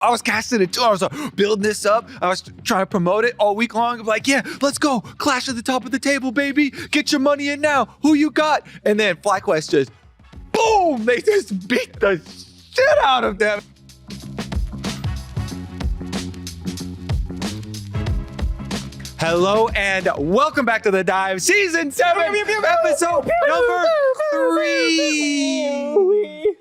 I was casting it too. I was building this up. I was trying to promote it all week long. I'm like, yeah, let's go. Clash at the top of the table, baby. Get your money in now. Who you got? And then FlyQuest just, boom, they just beat the shit out of them. Hello and welcome back to The Dive, Season 7, episode number 3.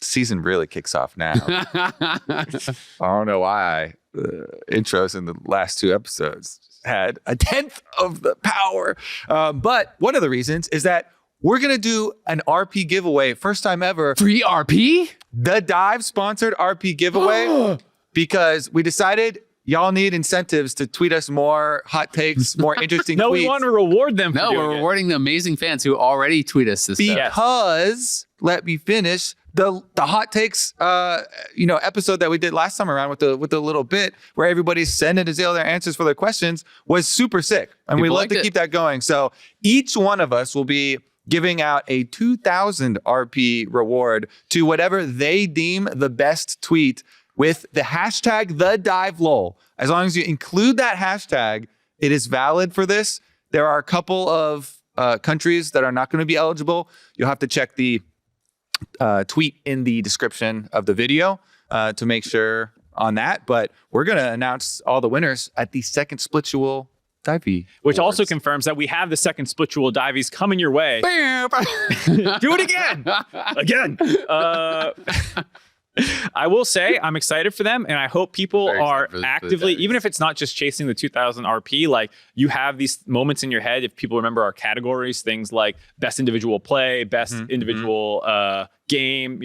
Season really kicks off now. I don't know why intros in the last 2 episodes had a 10th of the power. But one of the reasons is that we're going to do an RP giveaway. First time ever. Free RP? The Dive sponsored RP giveaway. Because we decided y'all need incentives to tweet us more hot takes, more interesting tweets. We want to reward them. No, we're rewarding the amazing fans who already tweet us this stuff. Because, let me finish, the hot takes episode that we did last time around with the little bit where everybody's sending Azale their answers for their questions was super sick. And we love to keep that going. So each one of us will be giving out a 2,000 RP reward to whatever they deem the best tweet with the hashtag TheDiveLoL. As long as you include that hashtag, it is valid for this. There are a couple of countries that are not going to be eligible. You'll have to check the tweet in the description of the video to make sure on that. But we're going to announce all the winners at the second Splitual Divey Which Awards. also confirms that we have the second Splitual Divies coming your way. Do it again. I will say I'm excited for them, and I hope people are actively, even if it's not just chasing the 2,000 RP, like you have these moments in your head. If people remember our categories, things like best individual play, best individual game,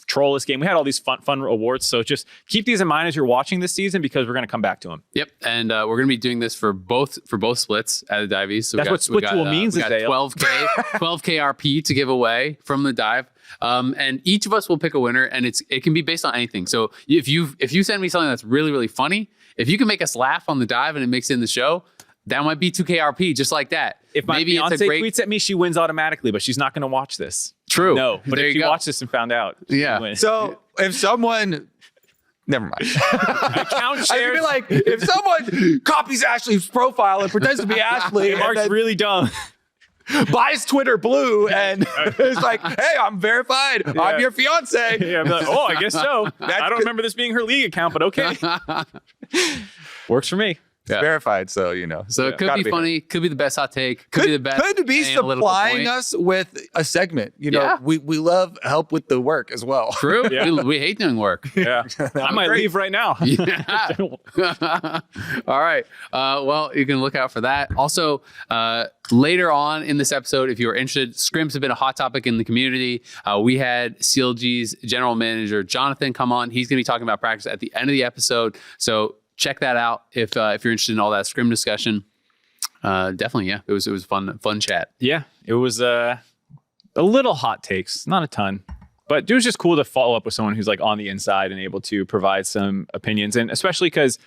troll this game. We had all these fun awards. So just keep these in mind as you're watching this season, because we're going to come back to them. Yep. And we're going to be doing this for both splits at the Divies. So that's what Splitual means. We got 12K RP to give away from the Dive. And each of us will pick a winner, and it can be based on anything. So if you send me something that's really, really funny, if you can make us laugh on the Dive and it makes it in the show, that might be 2K RP, just like that. If my fiance tweets at me, she wins automatically, but she's not going to watch this. True. No, but if she watched this and found out, yeah. So if someone, never mind. Account shares. I feel like if someone copies Ashley's profile and pretends to be Ashley, Mark's really dumb. Buys Twitter blue and it's like, hey, I'm verified. Yeah. I'm your fiance. Yeah, I'm like, oh, I guess so. I don't remember this being her league account, but okay. Works for me. It's verified, so So it could be funny, could be the best hot take, could be the best. Could be supplying us with a segment. We love help with the work as well. True. Yeah. We hate doing work. Yeah. I might leave right now. Yeah. All right. Well, you can look out for that. Also, later on in this episode, if you are interested, scrims have been a hot topic in the community. We had CLG's general manager, Jonathan, come on. He's going to be talking about practice at the end of the episode. So check that out if you're interested in all that scrim discussion. Definitely, yeah. It was fun chat. Yeah, it was a little hot takes, not a ton, but it was just cool to follow up with someone who's like on the inside and able to provide some opinions, and especially because,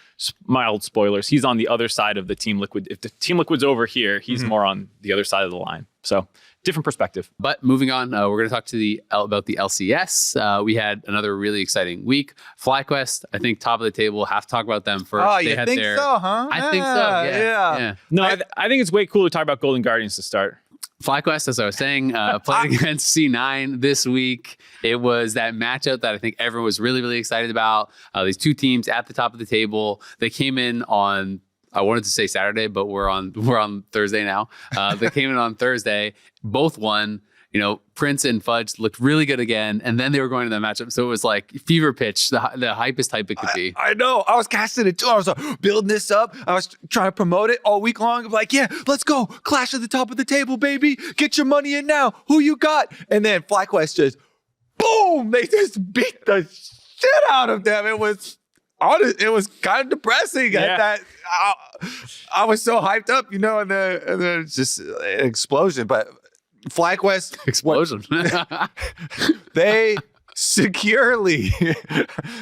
mild spoilers, he's on the other side of the Team Liquid. If the Team Liquid's over here, he's more on the other side of the line. So different perspective. But moving on, we're going to talk about the LCS. We had another really exciting week. FlyQuest, I think top of the table. Have to talk about them first. Oh, you think so, huh? I think so, yeah. No, I think it's way cool to talk about Golden Guardians to start. FlyQuest, as I was saying, played against C9 this week. It was that matchup that I think everyone was really, really excited about. These two teams at the top of the table. They came in on, I wanted to say Saturday, but we're on Thursday now. They came in on Thursday. Both won. Prince and Fudge looked really good again, and then they were going to that matchup. So it was like fever pitch, the hypest type it could be. I know. I was casting it too. I was building this up. I was trying to promote it all week long. I'm like, yeah, let's go. Clash at the top of the table, baby. Get your money in now. Who you got? And then FlyQuest just, boom, they just beat the shit out of them. It was kind of depressing. Yeah. That I was so hyped up, and then it's just an explosion. But FlyQuest explosion. They securely,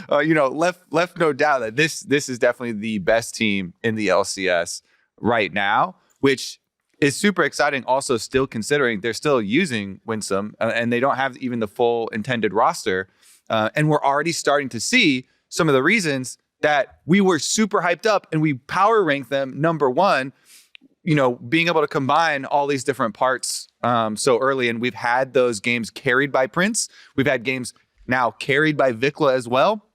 left no doubt that this is definitely the best team in the LCS right now, which is super exciting. Also, still considering they're still using Winsome and they don't have even the full intended roster. And we're already starting to see some of the reasons that we were super hyped up and we power ranked them number one, being able to combine all these different parts so early. And we've had those games carried by Prince. We've had games now carried by Vikla as well.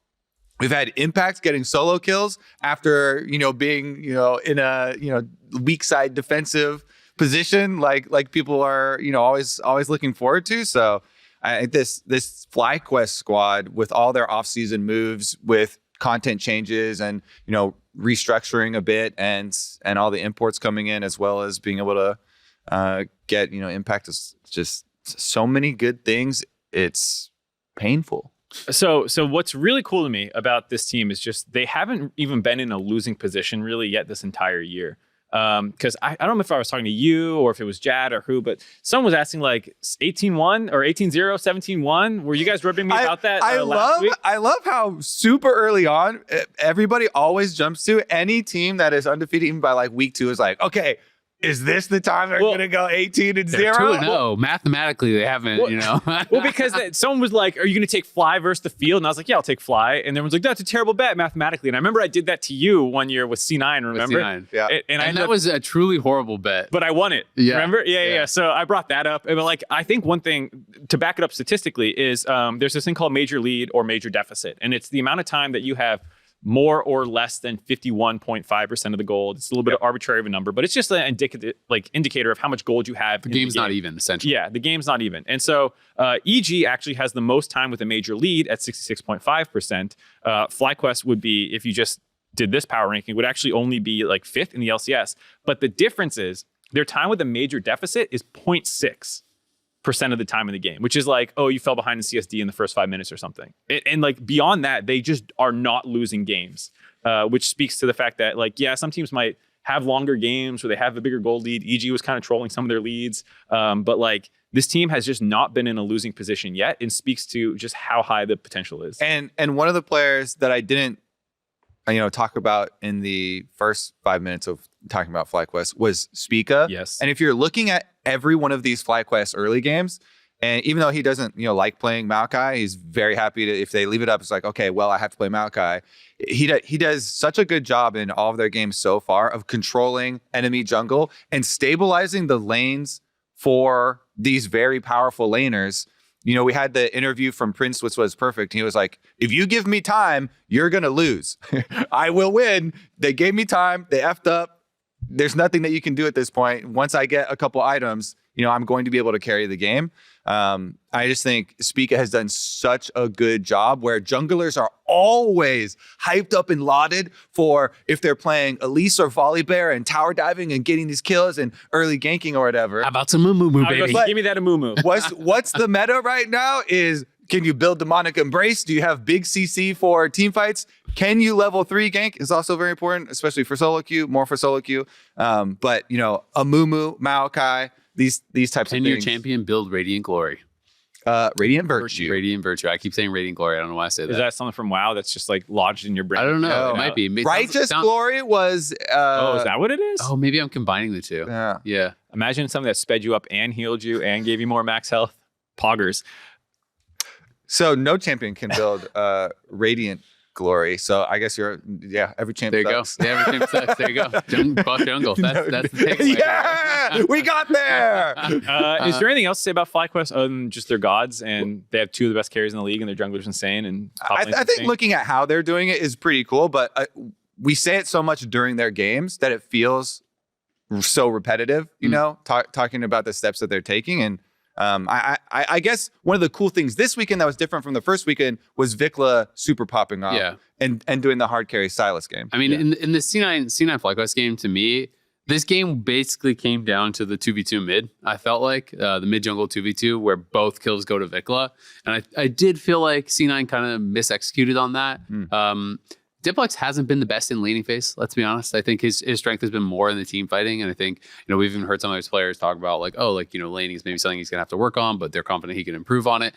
We've had Impact getting solo kills after, being, in a, weak side defensive position, like people are, always looking forward to. So I think this FlyQuest squad with all their offseason moves, with content changes and, restructuring a bit and all the imports coming in, as well as being able to get, Impact is just so many good things. It's painful. So what's really cool to me about this team is just they haven't even been in a losing position really yet this entire year. Because I don't know if I was talking to you or if it was Jad or who, but someone was asking like 18-1 or 18-0, 17-1. Were you guys ribbing me about that last week? I love how super early on, everybody always jumps to any team that is undefeated even by like week 2 is like, okay, is this the time they're going to go 18-0? 2-0. Mathematically, they haven't, Well, because someone was like, are you going to take Fly versus the field? And I was like, yeah, I'll take Fly. And everyone's like, that's a terrible bet mathematically. And I remember I did that to you one year with C9, remember? With C9. Yeah. And that was a truly horrible bet. But I won it. Yeah. Remember? Yeah. So I brought that up. But like, I think one thing to back it up statistically is there's this thing called major lead or major deficit. And it's the amount of time that you have more or less than 51.5% of the gold. It's a little bit arbitrary of a number, but it's just an indicator of how much gold you have. The game's not even, essentially. Yeah, the game's not even. And so EG actually has the most time with a major lead at 66.5%. FlyQuest would be, if you just did this power ranking, would actually only be like 5th in the LCS. But the difference is their time with a major deficit is 0.6% of the time in the game, which is like, oh, you fell behind in CSD in the first 5 minutes or something. And like beyond that, they just are not losing games, which speaks to the fact that like, yeah, some teams might have longer games where they have a bigger gold lead. EG was kind of trolling some of their leads. But like this team has just not been in a losing position yet, and speaks to just how high the potential is. And one of the players that I didn't, talk about in the first 5 minutes of talking about FlyQuest was Spica. Yes. And if you're looking at every one of these FlyQuest early games, and even though he doesn't, like playing Maokai, he's very happy to, if they leave it up, it's like, okay, well, I have to play Maokai. He does such a good job in all of their games so far of controlling enemy jungle and stabilizing the lanes for these very powerful laners. We had the interview from Prince, which was perfect. He was like, if you give me time, you're going to lose. I will win. They gave me time. They effed up. There's nothing that you can do at this point. Once I get a couple items, I'm going to be able to carry the game. I just think Spica has done such a good job where junglers are always hyped up and lauded for if they're playing Elise or Volibear and tower diving and getting these kills and early ganking or whatever. How about some Moo baby? Give me that Amumu. What's the meta right now is, can you build Demonic Embrace? Do you have big CC for team fights? Can you level 3 gank is also very important, especially for solo queue, more for solo queue. But, Amumu, Maokai, these types of things. Can your champion build Radiant Glory? Radiant Virtue. Radiant Virtue. I keep saying Radiant Glory. I don't know why I say that. Is that something from WoW that's just like lodged in your brain? I don't know. It might be. Righteous Glory was... is that what it is? Oh, maybe I'm combining the two. Yeah. Imagine something that sped you up and healed you and gave you more max health. Poggers. So no champion can build Radiant Glory. So I guess every champion There you sucks. go. Yeah, every champion sucks. There you go. Buff jungle. That's the takeaway. Yeah, we got there. Is there anything else to say about FlyQuest other than just their gods? And they have 2 of the best carries in the league, and their jungler's insane. And I think looking at how they're doing it is pretty cool. But we say it so much during their games that it feels so repetitive. Talking about the steps that they're taking. And I guess one of the cool things this weekend that was different from the first weekend was Vikla super popping off and doing the hard carry Silas game. I mean, in the C9 FlyQuest game, to me, this game basically came down to the 2v2 mid. I felt like the mid jungle 2v2 where both kills go to Vikla. And I did feel like C9 kind of misexecuted on that. Diplex hasn't been the best in laning phase, let's be honest. I think his strength has been more in the team fighting. And I think, we've even heard some of his players talk about laning is maybe something he's going to have to work on, but they're confident he can improve on it.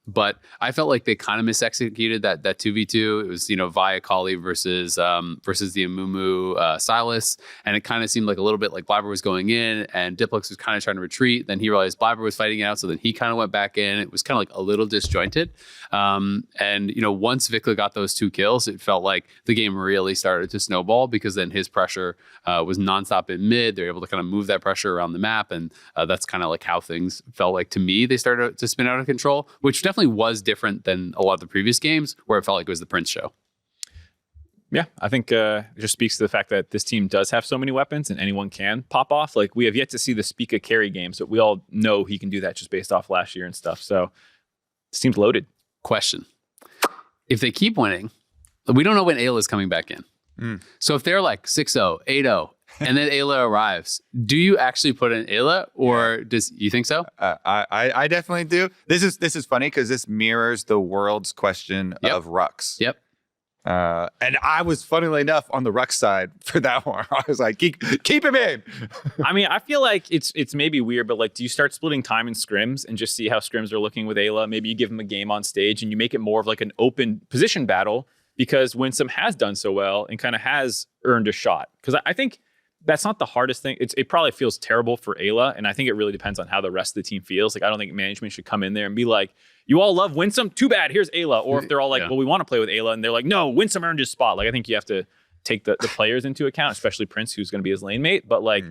But I felt like they kind of misexecuted that 2v2. It was, Via Kali versus the Amumu Silas. And it kind of seemed like a little bit like Blabber was going in and Diplux was kind of trying to retreat. Then he realized Blabber was fighting it out. So then he kind of went back in. It was kind of like a little disjointed. Once Vikla got those 2 kills, it felt like the game really started to snowball because then his pressure was nonstop in mid. They're able to kind of move that pressure around the map. And that's kind of like how things felt like to me. They started to spin out of control, which definitely was different than a lot of the previous games where it felt like it was the Prince show. Yeah, I think it just speaks to the fact that this team does have so many weapons and anyone can pop off. Like, we have yet to see the Spica carry games, but we all know he can do that just based off last year and stuff. So this team's loaded. Question. If they keep winning, we don't know when Eyla is coming back in. So if they're like 6-0, 8-0, and then Eyla arrives, do you actually put in Eyla, or does you think so? I definitely do. This is funny because this mirrors the world's question of Rux. Yep. And I was, funnily enough, on the Rux side for that one. I was like, keep him in. I mean, I feel like it's maybe weird, but like, do you start splitting time in scrims and just see how scrims are looking with Eyla? Maybe you give him a game on stage and you make it more of like an open position battle, because Winsome has done so well and kind of has earned a shot. Because I think that's not the hardest thing. It probably feels terrible for Eyla, and I think it really depends on how the rest of the team feels. Like, I don't think management should come in there and be like, you all love Winsome? Too bad, here's Eyla. Or if they're all like, well, we want to play with Eyla, and they're like, no, Winsome earned his spot. Like, I think you have to take the players into account, especially Prince, who's going to be his lane mate. But like,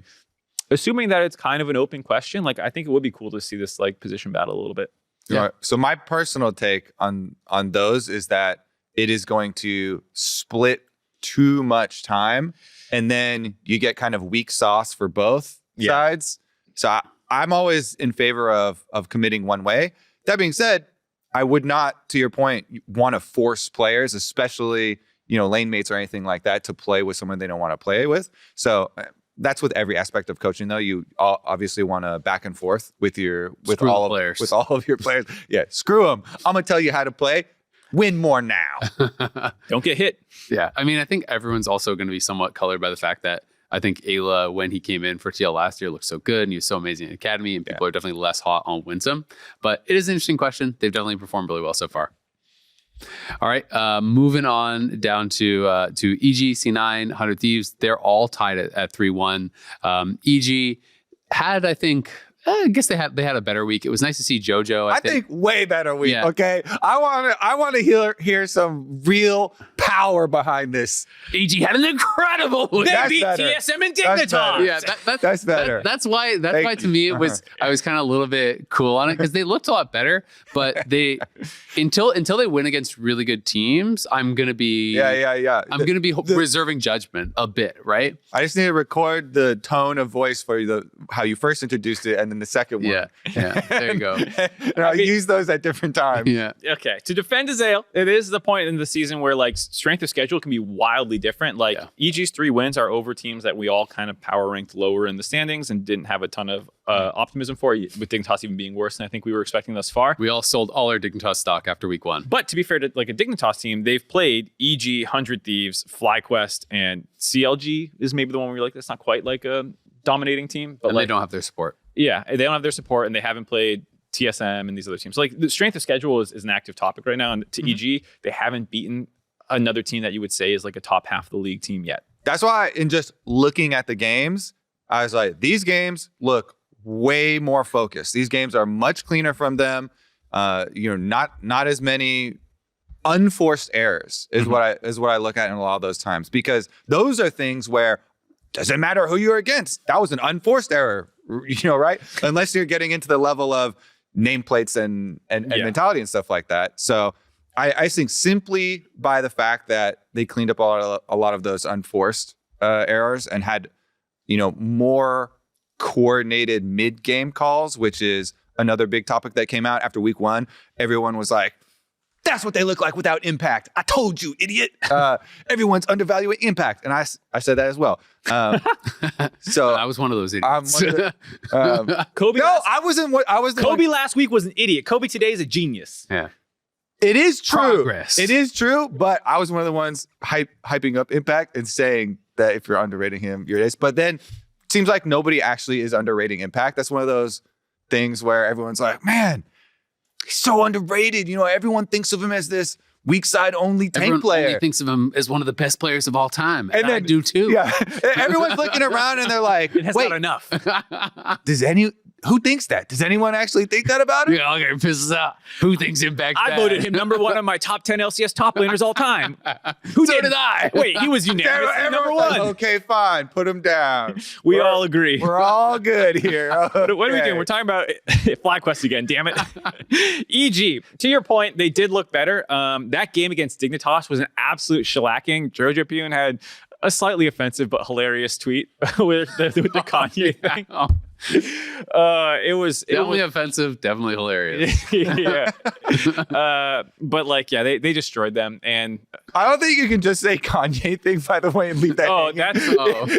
assuming that it's kind of an open question, like, I think it would be cool to see this like position battle a little bit. Yeah. Right. So my personal take on those is that it is going to split too much time, and then you get kind of weak sauce for both sides. So I'm always in favor of committing one way. That being said, I would not, to your point, want to force players, especially lane mates or anything like that, to play with someone they don't want to play with. So that's with every aspect of coaching, though. You obviously want to back and forth with all of your players. Yeah, screw them. I'm gonna tell you how to play. Win more now. Don't get hit. Yeah. I mean, I think everyone's also going to be somewhat colored by the fact that I think Eyla, when he came in for TL last year, looked so good and he was so amazing in Academy, and people are definitely less hot on Winsome. But it is an interesting question. They've definitely performed really well so far. All right. Moving on down to EG, C9, 100 Thieves. They're all tied at 3-1. EG had, I think, I guess they had a better week. It was nice to see JoJo. I think way better week. Yeah. Okay, I want to hear some real power behind this. EG had an incredible week. They beat TSM and Dignitas. Yeah, that's better. That's why to me it was. I was kind of a little bit cool on it because they looked a lot better. But they until they win against really good teams, I'm gonna be I'm gonna be reserving judgment a bit, right? I just need to record the tone of voice for how you first introduced it, and then the second one. Yeah. There you go. And I'll use those at different times. Yeah. Okay. To defend Azael, it is the point in the season where like strength of schedule can be wildly different. Like EG's 3 wins are over teams that we all kind of power ranked lower in the standings and didn't have a ton of optimism for, with Dignitas even being worse than I think we were expecting thus far. We all sold all our Dignitas stock after week 1. But to be fair to like a Dignitas team, they've played EG, 100 Thieves, FlyQuest, and CLG is maybe the one where you're like, that's not quite like a dominating team. But and they don't have their support. Yeah, they don't have their support, and they haven't played TSM and these other teams. So like, the strength of schedule is an active topic right now. And to EG, they haven't beaten another team that you would say is like a top half of the league team yet. That's why, in just looking at the games, I was like, these games look way more focused. These games are much cleaner from them. Not as many unforced errors is what I look at in a lot of those times, because those are things where doesn't matter who you're against. That was an unforced error, right? Unless you're getting into the level of nameplates and mentality and stuff like that. So I think simply by the fact that they cleaned up a lot of those unforced errors and had, more coordinated mid-game calls, which is another big topic that came out after week 1. Everyone was like, that's what they look like without impact. I told you, idiot. Everyone's undervaluing impact. And I said that as well. So I was one of those idiots. Kobe. No, I wasn't. Kobe last week was an idiot. Kobe today is a genius. Yeah. It is true. Progress. It is true, but I was one of the ones hyping up impact and saying that if you're underrating him, you're this. But then it seems like nobody actually is underrating impact. That's one of those things where everyone's like, man, so underrated. You know, everyone thinks of him as this weak side only tank Everyone player. only thinks of him as one of the best players of all time. And And I then- do too. Yeah, everyone's looking around and they're like, It has "Wait, not enough. who thinks that? Does anyone actually think that about him?" We all get pisses out. Who thinks him back? I voted him number 1 on my top 10 LCS top laners all time. Who So did I. Wait, he was unanimous number Everyone's like, 1. okay, fine, put him down. We all agree. We're all good here. What are we Okay. doing? We're talking about FlyQuest again, damn it. EG, to your point, they did look better. That game against Dignitas was an absolute shellacking. Jojo Pune had a slightly offensive but hilarious tweet with the Kanye thing. It was Definitely offensive, definitely hilarious. yeah. But like, yeah, they destroyed them. And I don't think you can just say Kanye thing, by the way, and leave that. oh, hanging.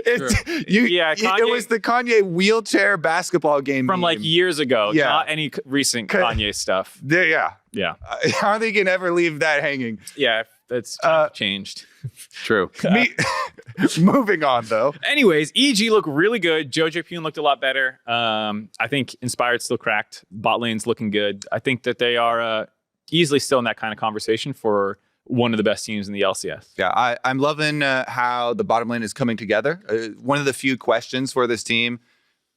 that's Yeah, It Kanye- was the Kanye wheelchair basketball game from like meme. years ago, Yeah. not any recent Kanye stuff. Yeah, Yeah. I don't think you can ever leave that hanging. Yeah, that's changed. True. Moving on though. Anyways, EG looked really good. Jojo Pune looked a lot better. I think Inspired still cracked. Bot lane's looking good. I think that they are easily still in that kind of conversation for one of the best teams in the LCS. Yeah, I'm loving how the bottom lane is coming together. One of the few questions for this team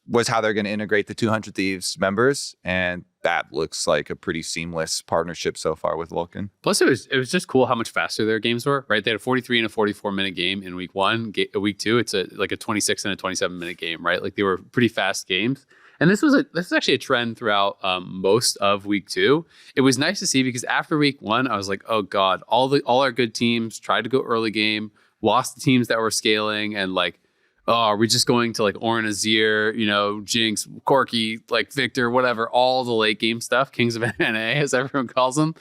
was how they're going to integrate the 200 Thieves members, and that looks like a pretty seamless partnership so far with Vulcan. Plus, it was just cool how much faster their games were. Right, they had a 43 and a 44 minute game in week 1. Week 2, it's like a 26 and a 27 minute game. Right, like they were pretty fast games. And this is actually a trend throughout most of week 2. It was nice to see because after week 1, I was like, oh god, all our good teams tried to go early game, lost the teams that were scaling, and like, oh, are we just going to like Orin Azir, Jinx, Corky, like Victor, whatever, all the late game stuff, Kings of NA, as everyone calls them.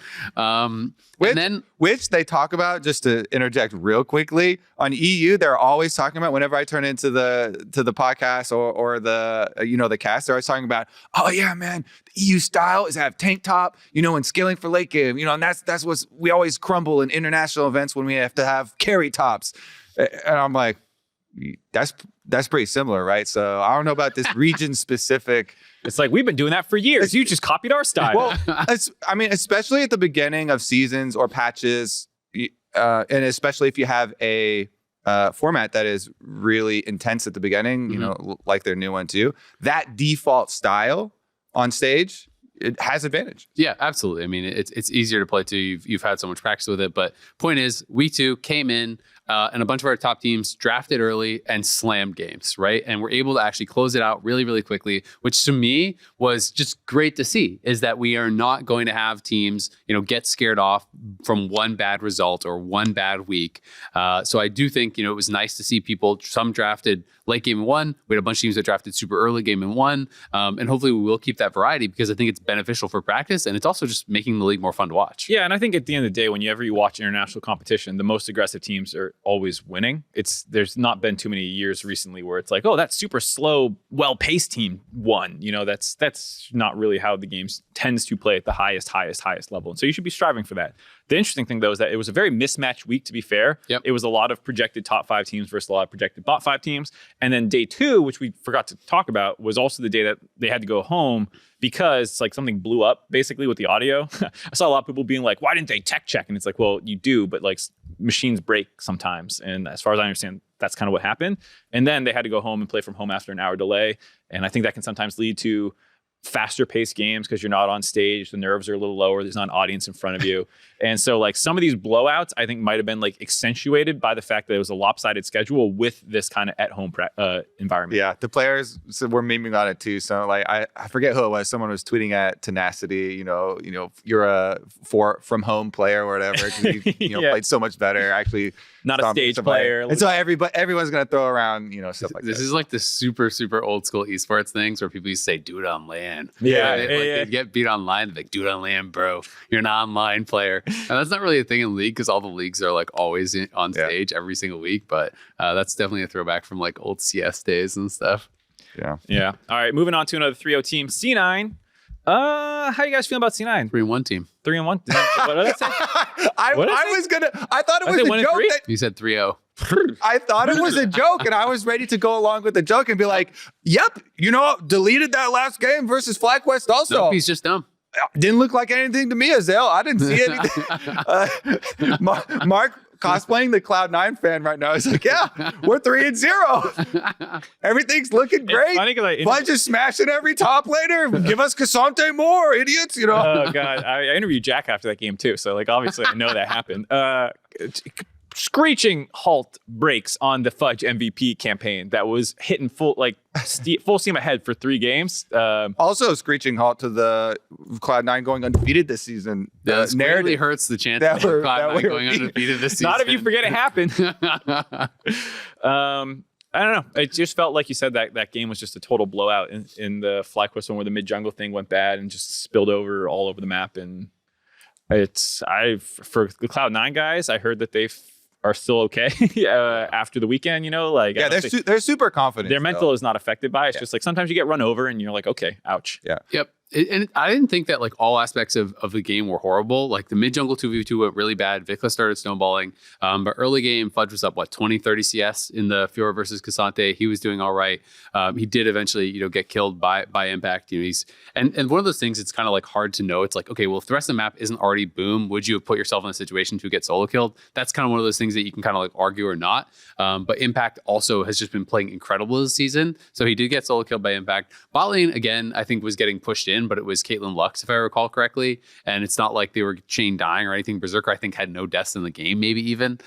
Which they talk about, just to interject real quickly, on EU, they're always talking about, whenever I turn into the podcast or the the cast, they're always talking about, oh yeah, man, the EU style is have tank top, and scaling for late game, and that's what we always crumble in international events when we have to have carry tops. And I'm like, that's pretty similar, right? So I don't know about this region specific. It's like, we've been doing that for years. You just copied our style. Well, especially at the beginning of seasons or patches, and especially if you have a format that is really intense at the beginning, like their new one too, that default style on stage, it has advantage. Yeah, absolutely. I mean, it's easier to play too. You've had so much practice with it. But point is, we too came in and a bunch of our top teams drafted early and slammed games, right? And we're able to actually close it out really, really quickly, which to me was just great to see, is that we are not going to have teams, get scared off from one bad result or one bad week. So I do think, it was nice to see some drafted late game in 1. We had a bunch of teams that drafted super early game in 1. And hopefully we will keep that variety because I think it's beneficial for practice. And it's also just making the league more fun to watch. Yeah, and I think at the end of the day, whenever you watch international competition, the most aggressive teams are always winning. There's not been too many years recently where it's like, oh, that super slow, well-paced team won. That's not really how the game tends to play at the highest level. And so you should be striving for that. The interesting thing, though, is that it was a very mismatched week, to be fair. Yep. It was a lot of projected top 5 teams versus a lot of projected bot 5 teams. And then day 2, which we forgot to talk about, was also the day that they had to go home because like something blew up basically with the audio. I saw a lot of people being like, why didn't they tech check? And it's like, well, you do, but like machines break sometimes. And as far as I understand, that's kind of what happened. And then they had to go home and play from home after an hour delay. And I think that can sometimes lead to faster paced games because you're not on stage, the nerves are a little lower, there's not an audience in front of you. And so like some of these blowouts I think might have been like accentuated by the fact that it was a lopsided schedule with this kind of at home environment. Yeah, the players were memeing on it too. So like I forget who it was. Someone was tweeting at Tenacity, you're a from home player or whatever. 'Cause you Yeah. played so much better. Actually, Not a stage somebody. player. And so everyone's gonna throw around stuff like This that. is like the super, super old school esports things where people used to say, do it on LAN. Yeah, They'd get beat online. They'd be like, do it on LAN, bro. You're an online player. And that's not really a thing in League because all the leagues are like always on stage every single week. But that's definitely a throwback from like old CS days and stuff. Yeah. All right, moving on to another 3-0 team, C9. How you guys feeling about C9? 3-1 team. 3-1. What did I say? I thought it was a one and joke. three? You said 3-0. I thought it was a joke, and I was ready to go along with the joke and be like, "Yep, deleted that last game versus FlyQuest also." Nope, he's just dumb. didn't look like anything to me, Azale. I didn't see anything. Mark cosplaying the Cloud9 fan right now is like, yeah, we're 3-0. Everything's looking great. Fudge is smashing every top laner. Give us Cassante more, idiots. You know. Oh god, I interviewed Jack after that game too, so like obviously I know that happened. Screeching halt breaks on the Fudge MVP campaign that was hitting full steam ahead for 3 games. Also, screeching halt to the Cloud9 going undefeated this season. That narratively hurts the chance of Cloud9 going undefeated this season. Not if you forget it happened. I don't know. It just felt like you said that game was just a total blowout in the FlyQuest one where the mid jungle thing went bad and just spilled over all over the map. And for the Cloud9 guys, I heard that they are still okay after the weekend, you know, like they're super confident. Their mental is not affected by it. It's just like sometimes you get run over and you're like, okay, ouch. Yeah. Yep. And I didn't think that like all aspects of the game were horrible. Like the mid jungle 2v2 went really bad. Vikla started snowballing. But early game, Fudge was up 20, 30 CS in the Fiora versus Cassante. He was doing all right. He did eventually, get killed by Impact. He's and one of those things, it's kind of like hard to know. It's like, okay, well, if the rest of the map isn't already boom, would you have put yourself in a situation to get solo killed? That's kind of one of those things that you can kind of like argue or not. But Impact also has just been playing incredible this season. So he did get solo killed by Impact. Bot lane, again, I think was getting pushed in, but it was Caitlyn Lux, if I recall correctly. And it's not like they were chain dying or anything. Berserker, I think, had no deaths in the game, maybe even.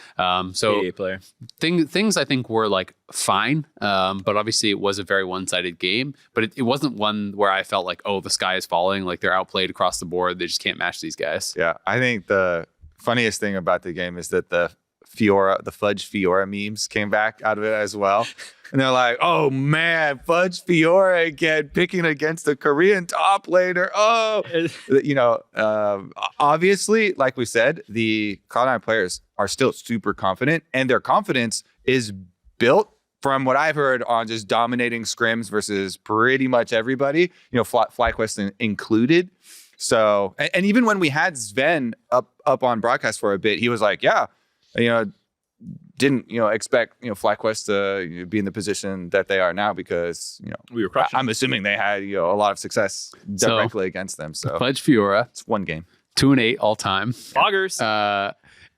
So player. Things I think were like fine. But obviously it was a very one-sided game. But it wasn't one where I felt like, oh, the sky is falling. Like they're outplayed across the board. They just can't match these guys. Yeah, I think the funniest thing about the game is that the Fudge Fiora memes came back out of it as well. And they're like, oh man, Fudge Fiora again, picking against the Korean top laner. Oh, obviously, like we said, the Cloud9 players are still super confident, and their confidence is built from what I've heard on just dominating scrims versus pretty much everybody, FlyQuest included. So, and even when we had Sven up on broadcast for a bit, he was like, yeah, didn't expect FlyQuest to be in the position that they are now because we were crushing. I'm assuming they had a lot of success directly against them. So Fudge Fiora, it's one game, 2-8 all time. Foggers.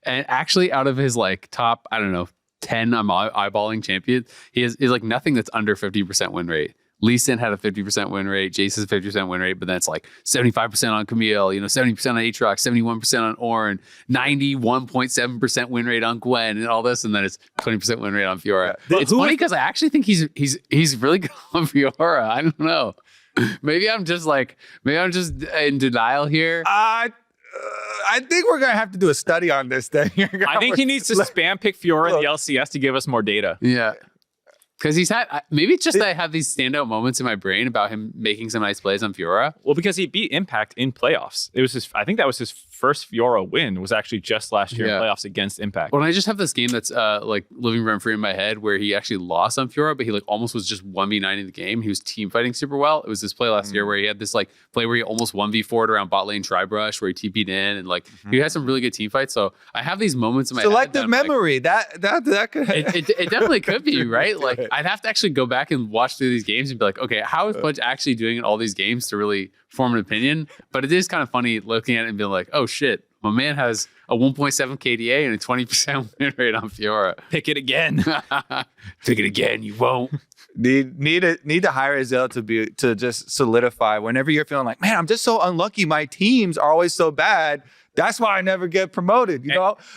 And actually, out of his like top, I don't know, 10 I'm eyeballing champions, he is like nothing that's under 50% win rate. Lee Sin had a 50% win rate. Jace's 50% win rate, but then it's like 75% on Camille, 70% on Aatrox, 71% on Ornn, 91.7% win rate on Gwen, and all this, and then it's 20% win rate on Fiora. Yeah. It's funny because I actually think he's really good on Fiora. I don't know. Maybe I'm just in denial here. I think we're gonna have to do a study on this thing. I think he needs to spam pick Fiora in the LCS to give us more data. Yeah. Because he's had, maybe it's just that I have these standout moments in my brain about him making some nice plays on Fiora. Well, because he beat Impact in playoffs. It was I think that was his first Fiora win, was actually just last year in playoffs against Impact. Well, I just have this game that's like living rent free in my head where he actually lost on Fiora, but he like almost was just 1v9 in the game. He was team fighting super well. It was this play last year where he had this like play where he almost 1v4'd around bot lane Tribrush where he TP'd in and like he had some really good team fights. So I have these moments in my selective head memory. Like, that could it definitely could be, right? Like I'd have to actually go back and watch through these games and be like, okay, how is Fudge actually doing in all these games to really form an opinion? But it is kind of funny looking at it and being like, oh shit, my man has a 1.7 KDA and a 20% win rate on Fiora. Pick it again. Pick it again. You won't. Need to hire Azale to just solidify whenever you're feeling like, man, I'm just so unlucky. My teams are always so bad. That's why I never get promoted.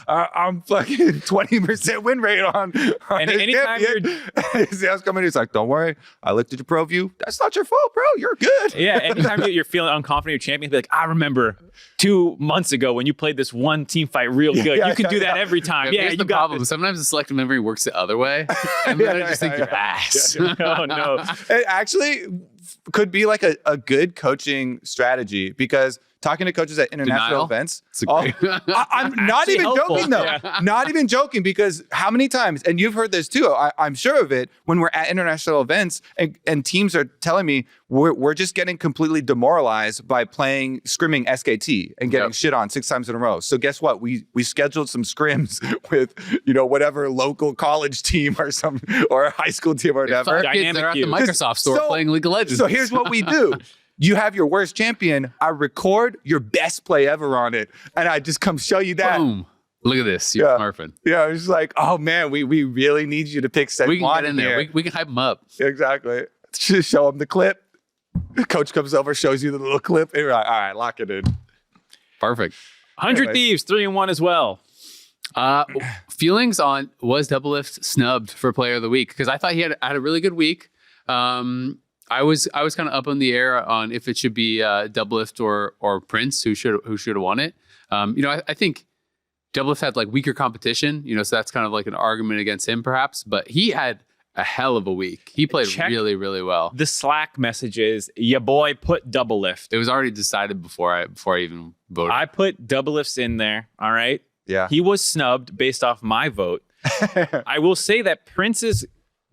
I'm fucking 20% win rate on and anytime Azale's coming in, he's like, don't worry. I looked at your pro view. That's not your fault, bro. You're good. Yeah. Anytime you're feeling unconfident, your champion, be like, I remember 2 months ago when you played this one team fight real good. You can do that every time. Yeah, here's the problem. Sometimes the selective memory works the other way. And then I just think you're ass. Oh, no. It actually could be like a good coaching strategy because talking to coaches at international events. I'm not even joking though. Yeah. Not even joking because how many times, and you've heard this too, I'm sure of it, when we're at international events and teams are telling me we're just getting completely demoralized by playing scrimming SKT and getting shit on 6 times in a row. So guess what? We scheduled some scrims with, whatever local college team or a high school team or whatever. Kids that are at the Microsoft store playing League of Legends. So here's what we do. you have your worst champion. I record your best play ever on it, and I just come show you that. Boom. Look at this. You're smurfing. Yeah, it's just like, oh man, we really need you to pick Seth. We can get in there. We can hype him up. Exactly. Just show him the clip. Coach comes over, shows you the little clip, and you're like, all right, lock it in. Perfect. 100 Thieves, 3-1 as well. Feelings on, was Doublelift snubbed for player of the week? Because I thought he had a really good week. I was kind of up in the air on if it should be Doublelift or Prince who should have won it. I think Doublelift had like weaker competition, so that's kind of like an argument against him perhaps, but he had a hell of a week. He played really, really well. The Slack messages, your boy put Doublelift. It was already decided before I even voted. I put Doublelifts in there, all right? Yeah. He was snubbed based off my vote. I will say that Prince's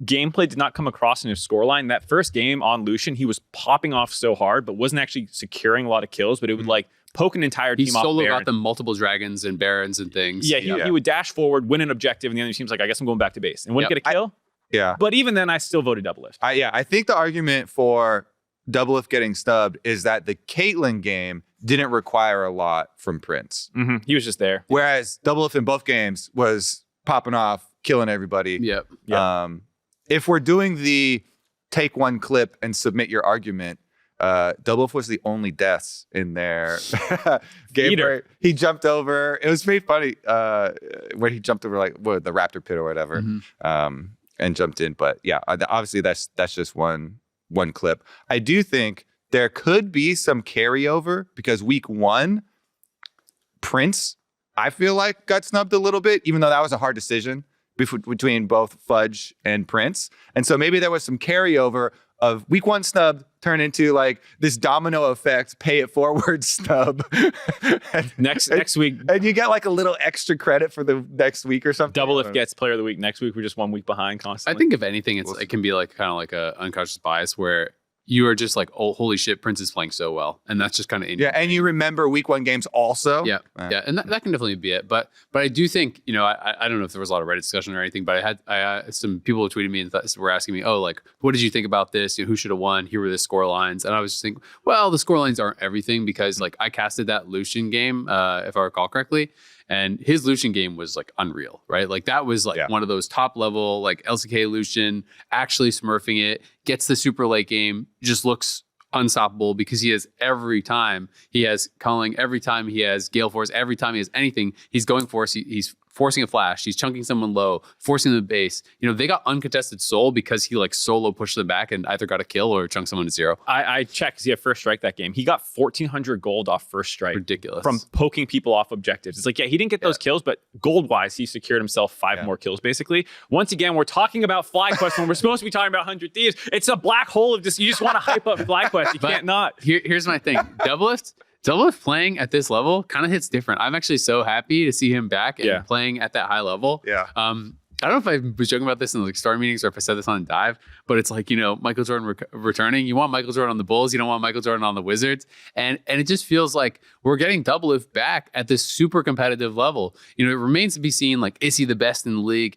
gameplay did not come across in his scoreline. That first game on Lucian, he was popping off so hard, but wasn't actually securing a lot of kills, but it would like poke an entire team off. He solo got them multiple dragons and barons and things. Yeah, he would dash forward, win an objective, and the other team's like, I guess I'm going back to base. And wouldn't get a kill. Yeah. But even then, I still voted Doublelift. I think the argument for Doublelift getting stubbed is that the Caitlyn game didn't require a lot from Prince. Mm-hmm. He was just there. Whereas Doublelift in both games was popping off, killing everybody. Yep. If we're doing the take one clip and submit your argument, Doublelift was the only deaths in their game where he jumped over. It was pretty funny where he jumped over like the raptor pit or whatever. Mm-hmm. And jumped in. But yeah, obviously that's just one clip. I do think there could be some carryover because week 1, Prince, I feel like got snubbed a little bit, even though that was a hard decision between both Fudge and Prince. And so maybe there was some carryover of week 1 snub turned into like this domino effect, pay it forward snub. next week. And you get like a little extra credit for the next week or something. Doublelift gets player of the week next week. We're just 1 week behind constantly. I think if anything, it can be like kind of like a unconscious bias where you are just like, oh, holy shit, Prince is playing so well. And that's just kind of... Yeah, and you remember week 1 games also. Yeah, and that can definitely be it. But I do think, I don't know if there was a lot of Reddit discussion or anything, but I had some people who tweeted me and were asking me, oh, like, what did you think about this? Who should have won? Here were the score lines. And I was just thinking, well, the score lines aren't everything because like I casted that Lucian game, if I recall correctly. And his Lucian game was like unreal, right? Like that was like one of those top level, like LCK Lucian, actually smurfing it, gets the super late game, just looks unstoppable because he has every time he has culling, every time he has Gale Force, every time he has anything, he's going for us. He's forcing a flash, he's chunking someone low, forcing them to base. They got uncontested soul because he like solo pushed them back and either got a kill or chunked someone to 0. I checked because he had first strike that game. He got 1,400 gold off first strike. Ridiculous. From poking people off objectives. It's like, he didn't get those kills, but gold-wise, he secured himself 5 more kills, basically. Once again, we're talking about FlyQuest when we're supposed to be talking about 100 Thieves. It's a black hole of just, you just want to hype up FlyQuest. You can't not. Here's my thing. Doublelift playing at this level kind of hits different. I'm actually so happy to see him back and playing at that high level. Yeah. I don't know if I was joking about this in like star meetings or if I said this on Dive, but it's like, Michael Jordan returning. You want Michael Jordan on the Bulls. You don't want Michael Jordan on the Wizards. And it just feels like we're getting Doublelift back at this super competitive level. It remains to be seen, like, is he the best in the league?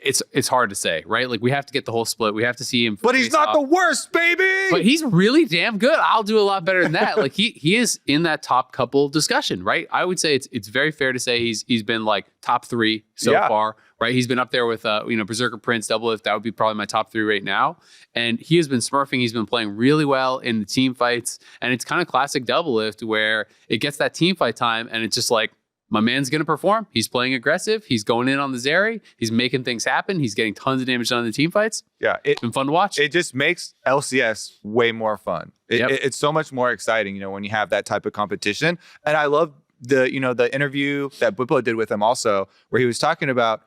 It's hard to say, right? Like we have to get the whole split. We have to see him. But he's not the worst, baby. But he's really damn good. I'll do a lot better than that. Like he is in that top couple discussion, right? I would say it's very fair to say he's been like top 3 so far, right? He's been up there with Berserker, Prince, Doublelift. That would be probably my top 3 right now. And he has been smurfing. He's been playing really well in the team fights, and it's kind of classic Doublelift where it gets that team fight time, and it's just like, my man's going to perform. He's playing aggressive. He's going in on the Zeri. He's making things happen. He's getting tons of damage done in the team fights. Yeah. It's been fun to watch. It just makes LCS way more fun. It's so much more exciting, when you have that type of competition. And I love the interview that Biplo did with him also, where he was talking about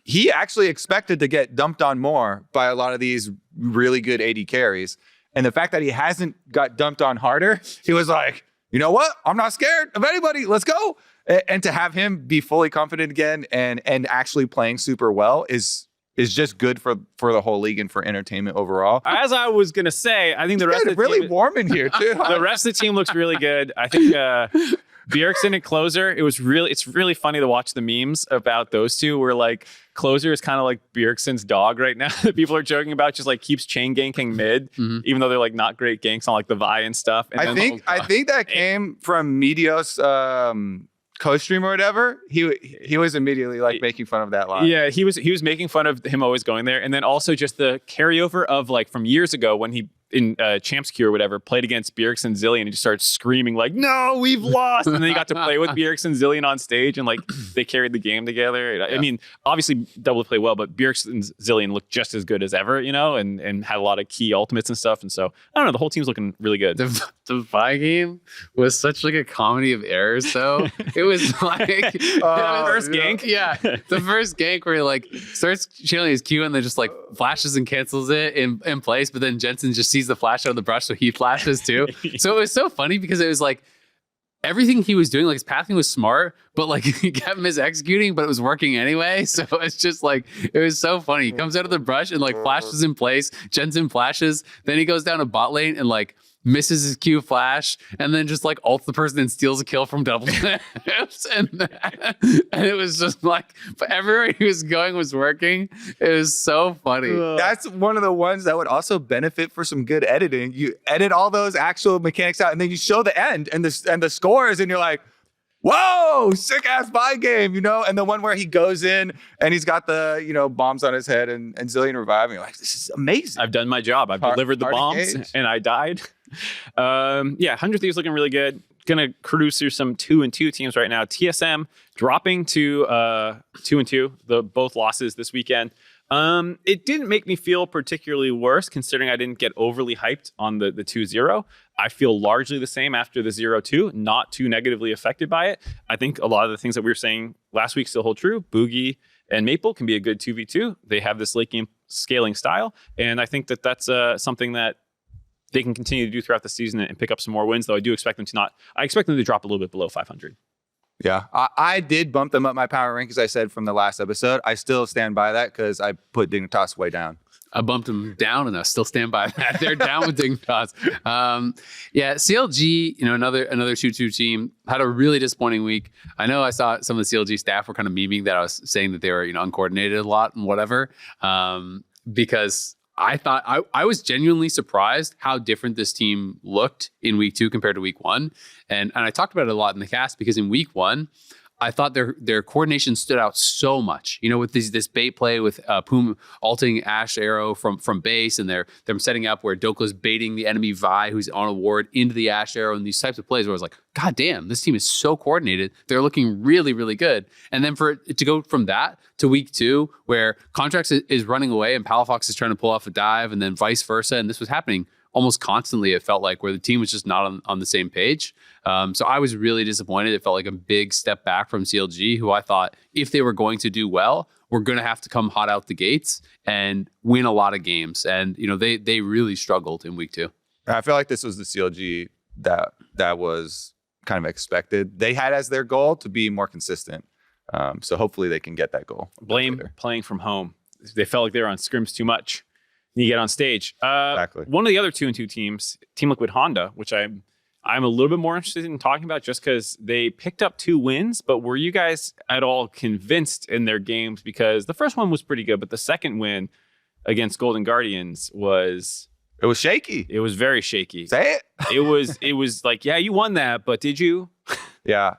he actually expected to get dumped on more by a lot of these really good AD carries. And the fact that he hasn't got dumped on harder, he was like, you know what? I'm not scared of anybody. Let's go. And to have him be fully confident again and actually playing super well is just good for the whole league and for entertainment overall. As I was gonna say, I think the rest of the really team, warm in here too. the rest of the team looks really good. I think Bjergsen and Closer, it's really funny to watch the memes about those two where like Closer is kind of like Bjergsen's dog right now. People are joking about just like keeps chain ganking mid, even though they're like not great ganks on like the Vi and stuff. And I think that came from Medios co-stream or whatever. He was immediately like making fun of that line. Yeah, he was making fun of him always going there. And then also just the carryover of like from years ago when he in Champs Queue or whatever, played against Bjergsen Zillion and he just started screaming like, no, we've lost. And then he got to play with Bjergsen Zillion on stage and like they carried the game together. I mean, obviously Double played well, but Bjergsen Zillion looked just as good as ever, you know, and had a lot of key ultimates and stuff. And so, I don't know, the whole team's looking really good. The Vi game was such like a comedy of errors though. It was like first gank. Yeah. The first gank where he like starts channeling his Q and then just like flashes and cancels it in place. But then Jensen just sees the flash out of the brush, so he flashes too. So it was so funny because it was like everything he was doing, like his pathing was smart, but like he kept mis-executing, but it was working anyway. So it's just like, it was so funny. He comes out of the brush and like flashes in place, Jensen flashes, then he goes down a bot lane and like misses his Q flash, and then just like ults the person and steals a kill from Doublelift. and it was just like, but everywhere he was going was working. It was so funny. That's one of the ones that would also benefit for some good editing. You edit all those actual mechanics out, and then you show the end and the scores, and you're like, whoa, sick ass Vi game, you know? And the one where he goes in and he's got the, you know, bombs on his head and Zillion reviving. You're like, this is amazing. I've done my job. I've delivered the bombs and I died. Yeah, 100 Thieves looking really good. Gonna cruise through some 2-2 teams right now. TSM dropping to 2-2, both losses this weekend. It didn't make me feel particularly worse considering I didn't get overly hyped on the 2-0. I feel largely the same after the 0-2, not too negatively affected by it. I think a lot of the things that we were saying last week still hold true. Boogie and Maple can be a good 2v2. They have this late game scaling style. And I think that that's something that they can continue to do throughout the season and pick up some more wins, though I do expect them to not. I expect them to drop a little bit below 500. Yeah, I did bump them up my power rank, as I said from the last episode. I still stand by that because I put Dignitas way down. I bumped them down and I still stand by that. They're down with Dignitas. Yeah, CLG, you know, another 2-2 team, had a really disappointing week. I know I saw some of the CLG staff were kind of memeing that I was saying that they were, you know, uncoordinated a lot and whatever, because I thought I was genuinely surprised how different this team looked in week 2 compared to week 1. And I talked about it a lot in the cast because in week 1, I thought their coordination stood out so much. You know, with this bait play with Pum ulting Ash Arrow from base, and they're setting up where Dokla's baiting the enemy Vi who's on a ward into the Ash Arrow, and these types of plays where I was like, God damn, this team is so coordinated. They're looking really, really good. And then for it to go from that to week 2, where Contracts is running away and Palafox is trying to pull off a dive, and then vice versa, and this was happening almost constantly, it felt like, where the team was just not on the same page. So I was really disappointed. It felt like a big step back from CLG, who I thought, if they were going to do well, were going to have to come hot out the gates and win a lot of games. And, you know, they really struggled in week 2. I feel like this was the CLG that was kind of expected. They had as their goal to be more consistent. So hopefully they can get that goal. Blame playing from home. They felt like they were on scrims too much. You get on stage. Exactly. One of the other 2-2 teams, Team Liquid Honda, which I'm a little bit more interested in talking about just because they picked up 2 wins, but were you guys at all convinced in their games? Because the first one was pretty good, but the second win against Golden Guardians was... It was shaky. It was very shaky. Say it. It was like, yeah, you won that, but did you? Yeah.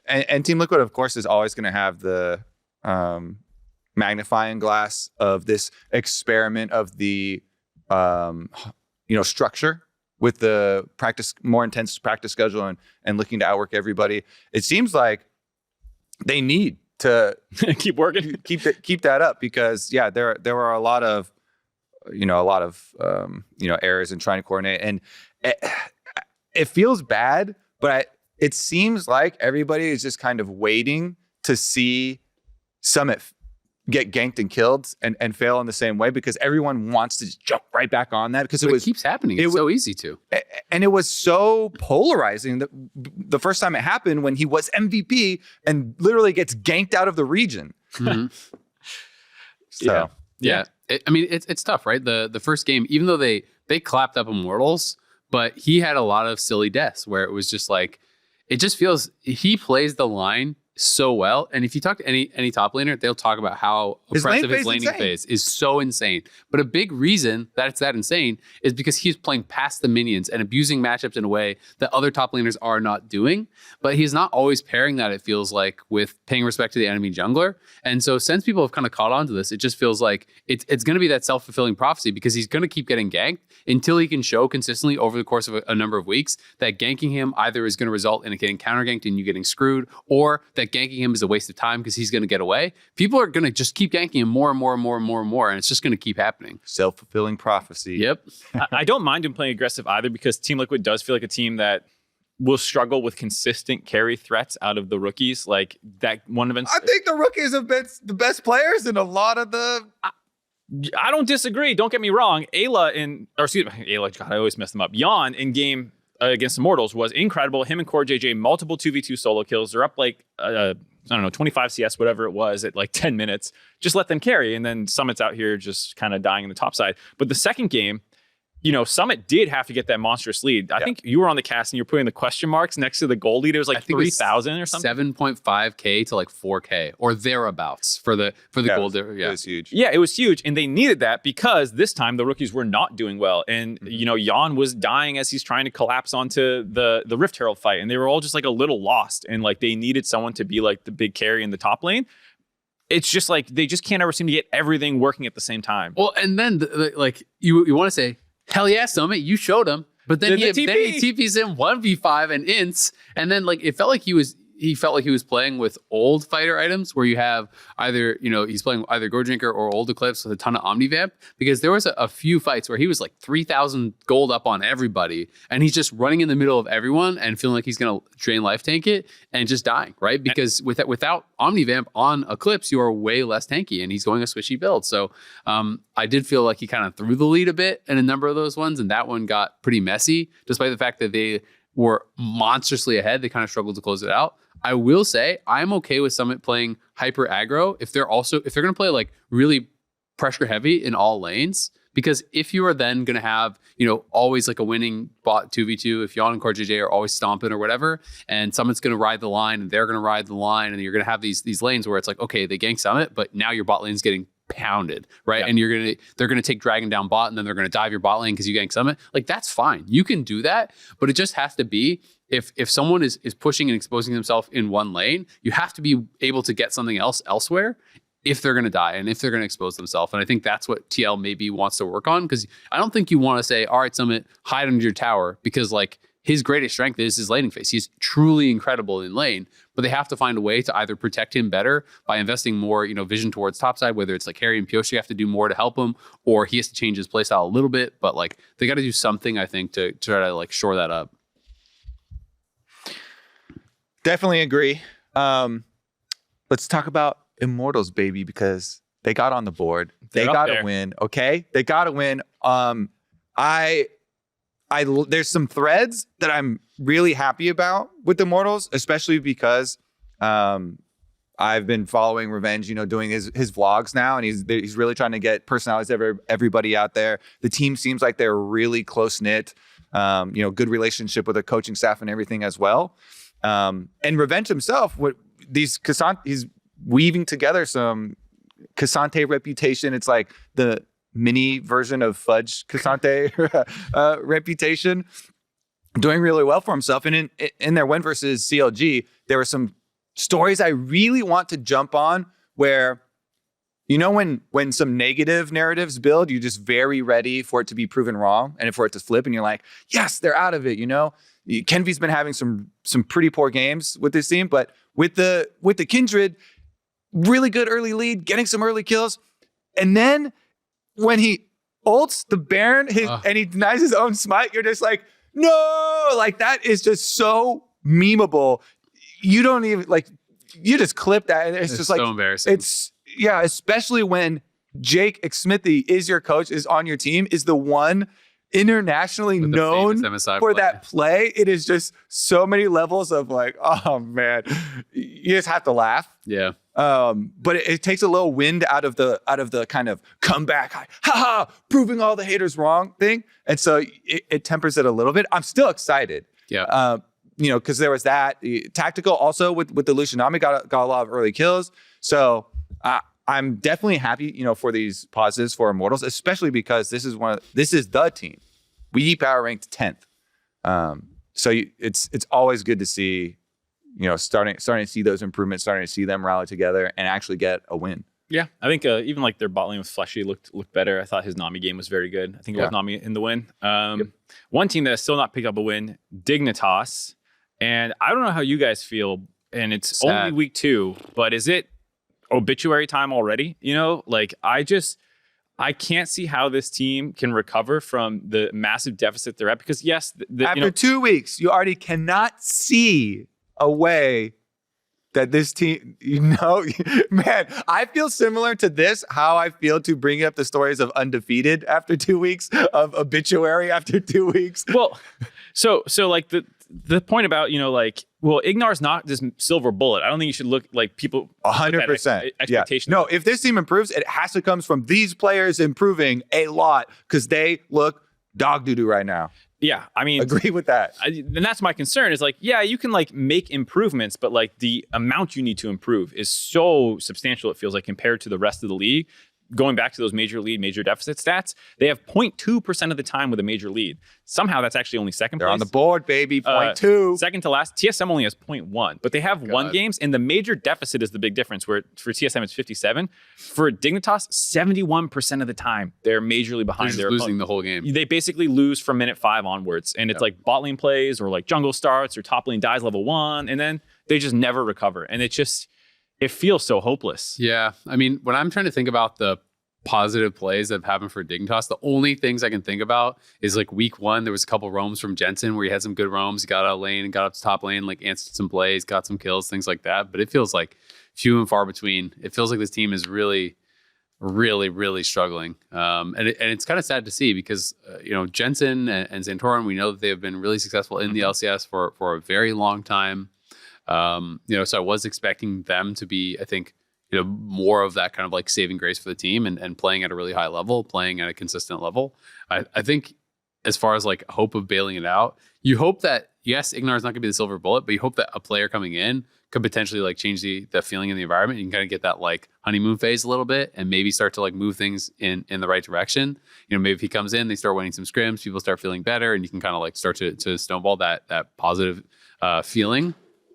And Team Liquid, of course, is always going to have the... magnifying glass of this experiment of the structure with the more intense practice schedule and looking to outwork everybody. It seems like they need to keep working, keep that up, because there were a lot of errors in trying to coordinate, and it feels bad, but it seems like everybody is just kind of waiting to see Summit get ganked and killed and fail in the same way, because everyone wants to just jump right back on that, because it keeps happening. It's so easy to. And it was so polarizing the first time it happened, when he was MVP and literally gets ganked out of the region. Mm-hmm. So yeah. It's tough, right? The first game, even though they clapped up Immortals, but he had a lot of silly deaths where it was just like, it just feels he plays the line so well. And if you talk to any top laner, they'll talk about how oppressive his laning phase is so insane. But a big reason that it's that insane is because he's playing past the minions and abusing matchups in a way that other top laners are not doing. But he's not always pairing that, it feels like, with paying respect to the enemy jungler. And so since people have kind of caught on to this, it just feels like it's going to be that self-fulfilling prophecy, because he's going to keep getting ganked until he can show consistently over the course of a number of weeks that ganking him either is going to result in it getting counter ganked and you getting screwed, or that ganking him is a waste of time because he's going to get away. People are going to just keep ganking him more and more and more and more and more, and it's just going to keep happening. Self-fulfilling prophecy. Yep. I don't mind him playing aggressive either, because Team Liquid does feel like a team that will struggle with consistent carry threats out of the rookies. Like that one event. I think the rookies have been the best players in a lot of the... I don't disagree. Don't get me wrong. Ayla God, I always mess them up. Yon in game against Immortals was incredible. Him and Core JJ, multiple 2v2 solo kills. They're up like, I don't know, 25 CS, whatever it was, at like 10 minutes. Just let them carry. And then Summit's out here just kind of dying in the top side. But the second game, Summit did have to get that monstrous lead. I think you were on the cast and you were putting the question marks next to the goal lead. It was like 3,000 or something. 7.5K to like 4K or thereabouts for the goal. Yeah, it was huge. Yeah, it was huge. And they needed that because this time the rookies were not doing well. And, Jan was dying as he's trying to collapse onto the Rift Herald fight. And they were all just like a little lost. And like they needed someone to be like the big carry in the top lane. It's just like they just can't ever seem to get everything working at the same time. Well, and then like you want to say, hell yeah, Summit, you showed him. But then he TPs in 1v5 and ints. And then like it felt like he felt like he was playing with old fighter items where you have either, he's playing either Gore Drinker or Old Eclipse with a ton of Omnivamp, because there was a few fights where he was like 3,000 gold up on everybody and he's just running in the middle of everyone and feeling like he's going to drain life tank it and just dying, right? Because without Omnivamp on Eclipse, you are way less tanky and he's going a swishy build. So I did feel like he kind of threw the lead a bit in a number of those ones, and that one got pretty messy, despite the fact that they were monstrously ahead. They kind of struggled to close it out. I will say I'm okay with Summit playing hyper aggro if they're going to play like really pressure heavy in all lanes, because if you are then going to have, always like a winning bot 2v2, if Yon and Core JJ are always stomping or whatever, and Summit's going to ride the line and they're going to ride the line, and you're going to have these lanes where it's like, okay, they gank Summit, but now your bot lane's getting pounded, right? Yeah. And they're gonna take Dragon down bot, and then they're gonna dive your bot lane because you gank Summit. Like that's fine, you can do that, but it just has to be if someone is pushing and exposing themselves in one lane, you have to be able to get something else elsewhere if they're going to die and if they're going to expose themselves. And I think that's what TL maybe wants to work on, because I don't think you want to say, all right, Summit, hide under your tower, because like his greatest strength is his laning phase. He's truly incredible in lane, but they have to find a way to either protect him better by investing more, vision towards topside, whether it's like Harry and Pioshi have to do more to help him, or he has to change his playstyle a little bit. But like they got to do something, I think, to try to like shore that up. Definitely agree. Let's talk about Immortals, baby, because they got on the board. They got to win. Okay, they got to win. There's some threads that I'm really happy about with Immortals, especially because I've been following Revenge, doing his vlogs now, and he's really trying to get personalities of everybody out there. The team seems like they're really close knit. Good relationship with the coaching staff and everything as well. And Revenge himself, he's weaving together some Cassante reputation. It's like the mini version of Fudge Cassante reputation, doing really well for himself. And in their win versus CLG, there were some stories I really want to jump on where, when some negative narratives build, you're just very ready for it to be proven wrong and for it to flip, and you're like, yes, they're out of it. Kenvy's been having some pretty poor games with this team, but with the Kindred, really good early lead, getting some early kills, and then when he ults the Baron and he denies his own smite, you're just like, no, like that is just so memeable. You don't even you just clip that, and it's just so like embarrassing. Especially when Jake Smithy is your coach, is on your team, is the one internationally known for that play. It is just so many levels of like, oh man, you just have to laugh. Yeah. But it takes a little wind out of the kind of comeback, proving all the haters wrong thing. And so it tempers it a little bit. I'm still excited. Yeah. because there was that tactical also with the Lucianami got a lot of early kills. So I'm definitely happy, for these positives for Immortals, especially because this is the team. We power ranked 10th. So it's always good to see, starting to see those improvements, starting to see them rally together and actually get a win. Yeah, I think even like their bot lane with Fleshy looked better. I thought his Nami game was very good. I think it was Nami in the win. One team that has still not picked up a win, Dignitas. And I don't know how you guys feel, and it's only week 2, but is it obituary time already? I can't see how this team can recover from the massive deficit they're at, because yes, after 2 weeks, you already cannot see a way that this team, man, I feel similar to this, how I feel to bring up the stories of undefeated after 2 weeks, of obituary after 2 weeks. Well, so like the point about, Ignar's not this silver bullet. I don't think you should look like people 100% expectation. No, if this team improves, it has to come from these players improving a lot, because they look dog doo-doo right now. Yeah, I mean, agree with that. And that's my concern, is you can make improvements, but the amount you need to improve is so substantial, it feels like, compared to the rest of the league. Going back to those major lead, major deficit stats, they have 0.2% of the time with a major lead. Somehow that's actually only second place. They're on the board, baby. 0.2. Second to last, TSM only has 0.1, but they have won games, and the major deficit is the big difference, where for TSM it's 57. For Dignitas, 71% of the time, they're majorly behind. They're losing the whole game. They basically lose from minute 5 onwards, and it's like bot lane plays, or like jungle starts, or top lane dies level 1, and then they just never recover. And it feels so hopeless. Yeah. I mean, when I'm trying to think about the positive plays that have happened for Dignitas, the only things I can think about is week 1, there was a couple roams from Jensen where he had some good roams. He got out of lane and got up to top lane, answered some plays, got some kills, things like that. But it feels like few and far between. It feels like this team is really, really, really struggling. And it's kind of sad to see, because, Jensen and Santorin, we know that they have been really successful in the LCS for a very long time. So I was expecting them to be, I think, more of that kind of saving grace for the team, and playing at a really high level, playing at a consistent level. I think as far as hope of bailing it out, you hope that, yes, Ignar is not going to be the silver bullet, but you hope that a player coming in could potentially change the feeling in the environment. You can kind of get that honeymoon phase a little bit, and maybe start to move things in the right direction. Maybe if he comes in, they start winning some scrims, people start feeling better, and you can kind of start to snowball that positive feeling.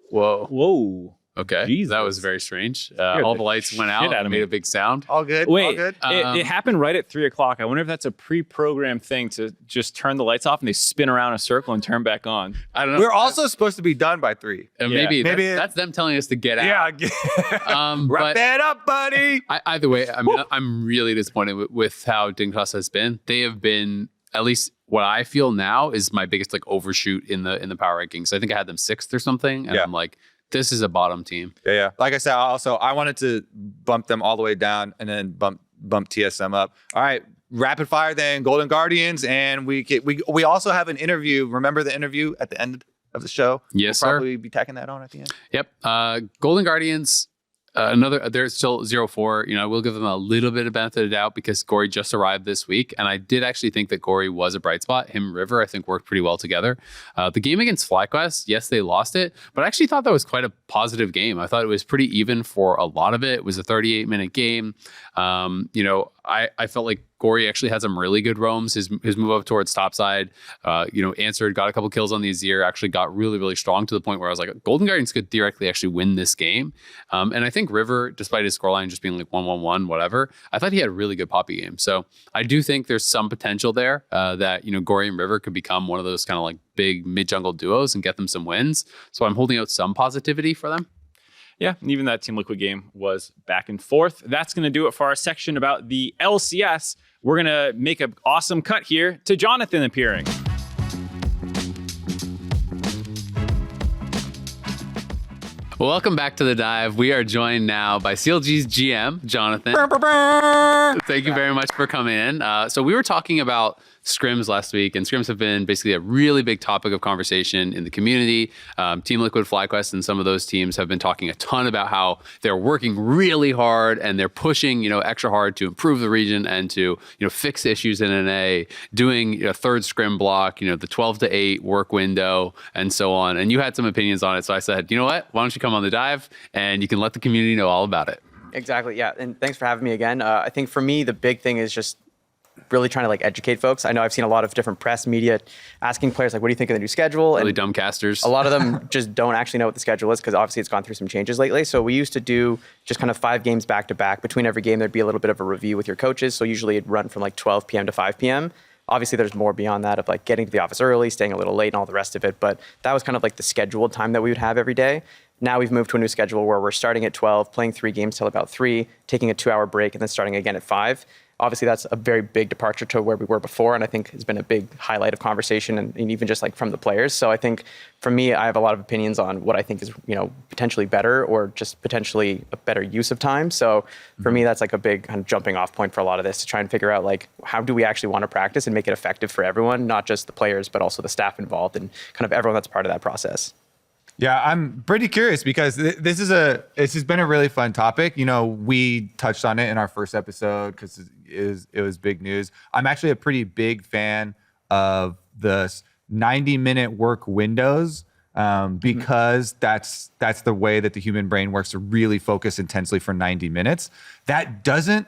Whoa. Okay. Jesus. That was very strange. All the lights went out and made a big sound. All good. Wait, all good. It happened right at 3:00. I wonder if that's a pre-programmed thing to just turn the lights off and they spin around a circle and turn back on. I don't know. We're also supposed to be done by 3. Maybe that's them telling us to get out. Yeah. Wrap that up, buddy. Either way, I'm really disappointed with how Dignitas has been. They have been, at least what I feel now, is my biggest overshoot in the power rankings. I think I had them 6th or something, and I'm this is a bottom team. Yeah. Like I said, I wanted to bump them all the way down and then bump TSM up. All right, rapid fire then, Golden Guardians, and we also have an interview. Remember the interview at the end of the show? Yes, we'll sir. Probably be tacking that on at the end. Yep. Golden Guardians. They're still 0-4. I will give them a little bit of benefit of the doubt, because Gori just arrived this week, and I did actually think that Gori was a bright spot. Him and River, I think, worked pretty well together. The game against FlyQuest, yes, they lost it, but I actually thought that was quite a positive game. I thought it was pretty even for a lot of it. It was a 38-minute game. I felt like Gori actually had some really good roams. His move up towards topside, answered, got a couple kills on the Azir, actually got really, really strong, to the point where I was like, Golden Guardians could theoretically actually win this game. And I think River, despite his scoreline just being 1-1-1, whatever, I thought he had a really good poppy game. So I do think there's some potential there that, Gori and River could become one of those kind of big mid-jungle duos and get them some wins. So I'm holding out some positivity for them. Yeah, and even that Team Liquid game was back and forth. That's going to do it for our section about the LCS. We're going to make an awesome cut here to Jonathan appearing. Well, welcome back to The Dive. We are joined now by CLG's GM, Jonathan. Thank you very much for coming in. So we were talking about scrims last week, and scrims have been basically a really big topic of conversation in the community. Team Liquid, FlyQuest, and some of those teams have been talking a ton about how they're working really hard and they're pushing, extra hard to improve the region and to, fix issues in NA, doing a third scrim block, the 12 to 8 work window, and so on. And you had some opinions on it, so I said, you know what? Why don't you come on the dive and you can let the community know all about it. Exactly. Yeah. And thanks for having me again. I think for me, the big thing is just really trying to educate folks. I know I've seen a lot of different press media asking players, what do you think of the new schedule? Really and dumb casters. A lot of them just don't actually know what the schedule is because obviously it's gone through some changes lately. So we used to do just kind of 5 games back to back. Between every game, there'd be a little bit of a review with your coaches. So usually it'd run from 12 p.m. to 5 p.m. Obviously, there's more beyond that of getting to the office early, staying a little late, and all the rest of it. But that was kind of the scheduled time that we would have every day. Now we've moved to a new schedule where we're starting at 12, playing 3 games till about 3, taking a 2-hour break, and then starting again at 5. Obviously, that's a very big departure to where we were before, and I think has been a big highlight of conversation, and even just from the players. So I think for me, I have a lot of opinions on what I think is potentially better or just potentially a better use of time. So for me, that's a big kind of jumping off point for a lot of this to try and figure out how do we actually want to practice and make it effective for everyone, not just the players, but also the staff involved and kind of everyone that's part of that process. Yeah, I'm pretty curious because this has been a really fun topic. We touched on it in our first episode because it was big news. I'm actually a pretty big fan of the 90-minute work windows because that's the way that the human brain works to really focus intensely for 90 minutes. That doesn't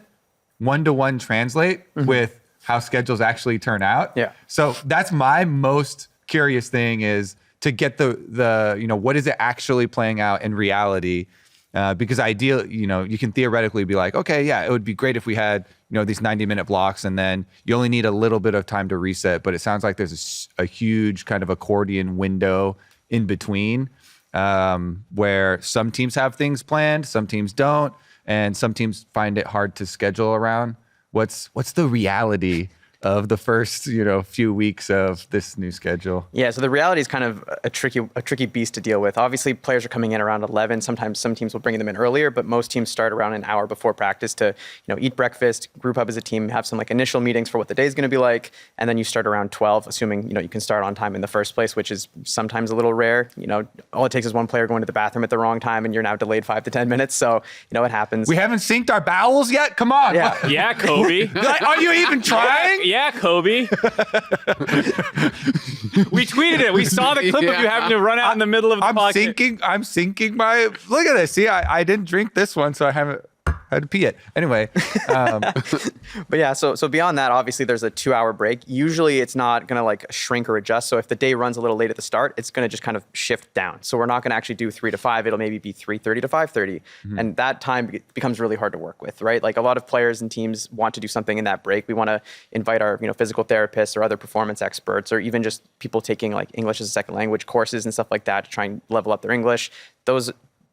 one-to-one translate with how schedules actually turn out. Yeah. So that's my most curious thing is to get the what is it actually playing out in reality? Because you can theoretically be okay, yeah, it would be great if we had, these 90-minute blocks and then you only need a little bit of time to reset. But it sounds like there's a huge kind of accordion window in between where some teams have things planned, some teams don't, and some teams find it hard to schedule around. What's the reality of the first, few weeks of this new schedule? Yeah, so the reality is kind of a tricky beast to deal with. Obviously, players are coming in around 11. Sometimes some teams will bring them in earlier, but most teams start around an hour before practice to, eat breakfast, group up as a team, have some initial meetings for what the day is going to be like, and then you start around 12, assuming, you can start on time in the first place, which is sometimes a little rare. All it takes is one player going to the bathroom at the wrong time, and you're now delayed 5 to 10 minutes. So, it happens. We haven't synced our bowels yet? Come on. Yeah, yeah, Kobe. Are you even trying? Yeah, Kobe. We tweeted it. We saw the clip of you having to run out in the middle of the podcast. I'm syncing my. Look at this. See, I didn't drink this one, so I haven't had to pee it. Anyway. But yeah, so beyond that, obviously there's a 2-hour break. Usually it's not going to shrink or adjust. So if the day runs a little late at the start, it's going to just kind of shift down. So we're not going to actually do 3 to 5. It'll maybe be 3:30 to 5:30. And that time becomes really hard to work with, right? A lot of players and teams want to do something in that break. We want to invite our, physical therapists or other performance experts, or even just people taking English as a second language courses and stuff like that to try and level up their English. Those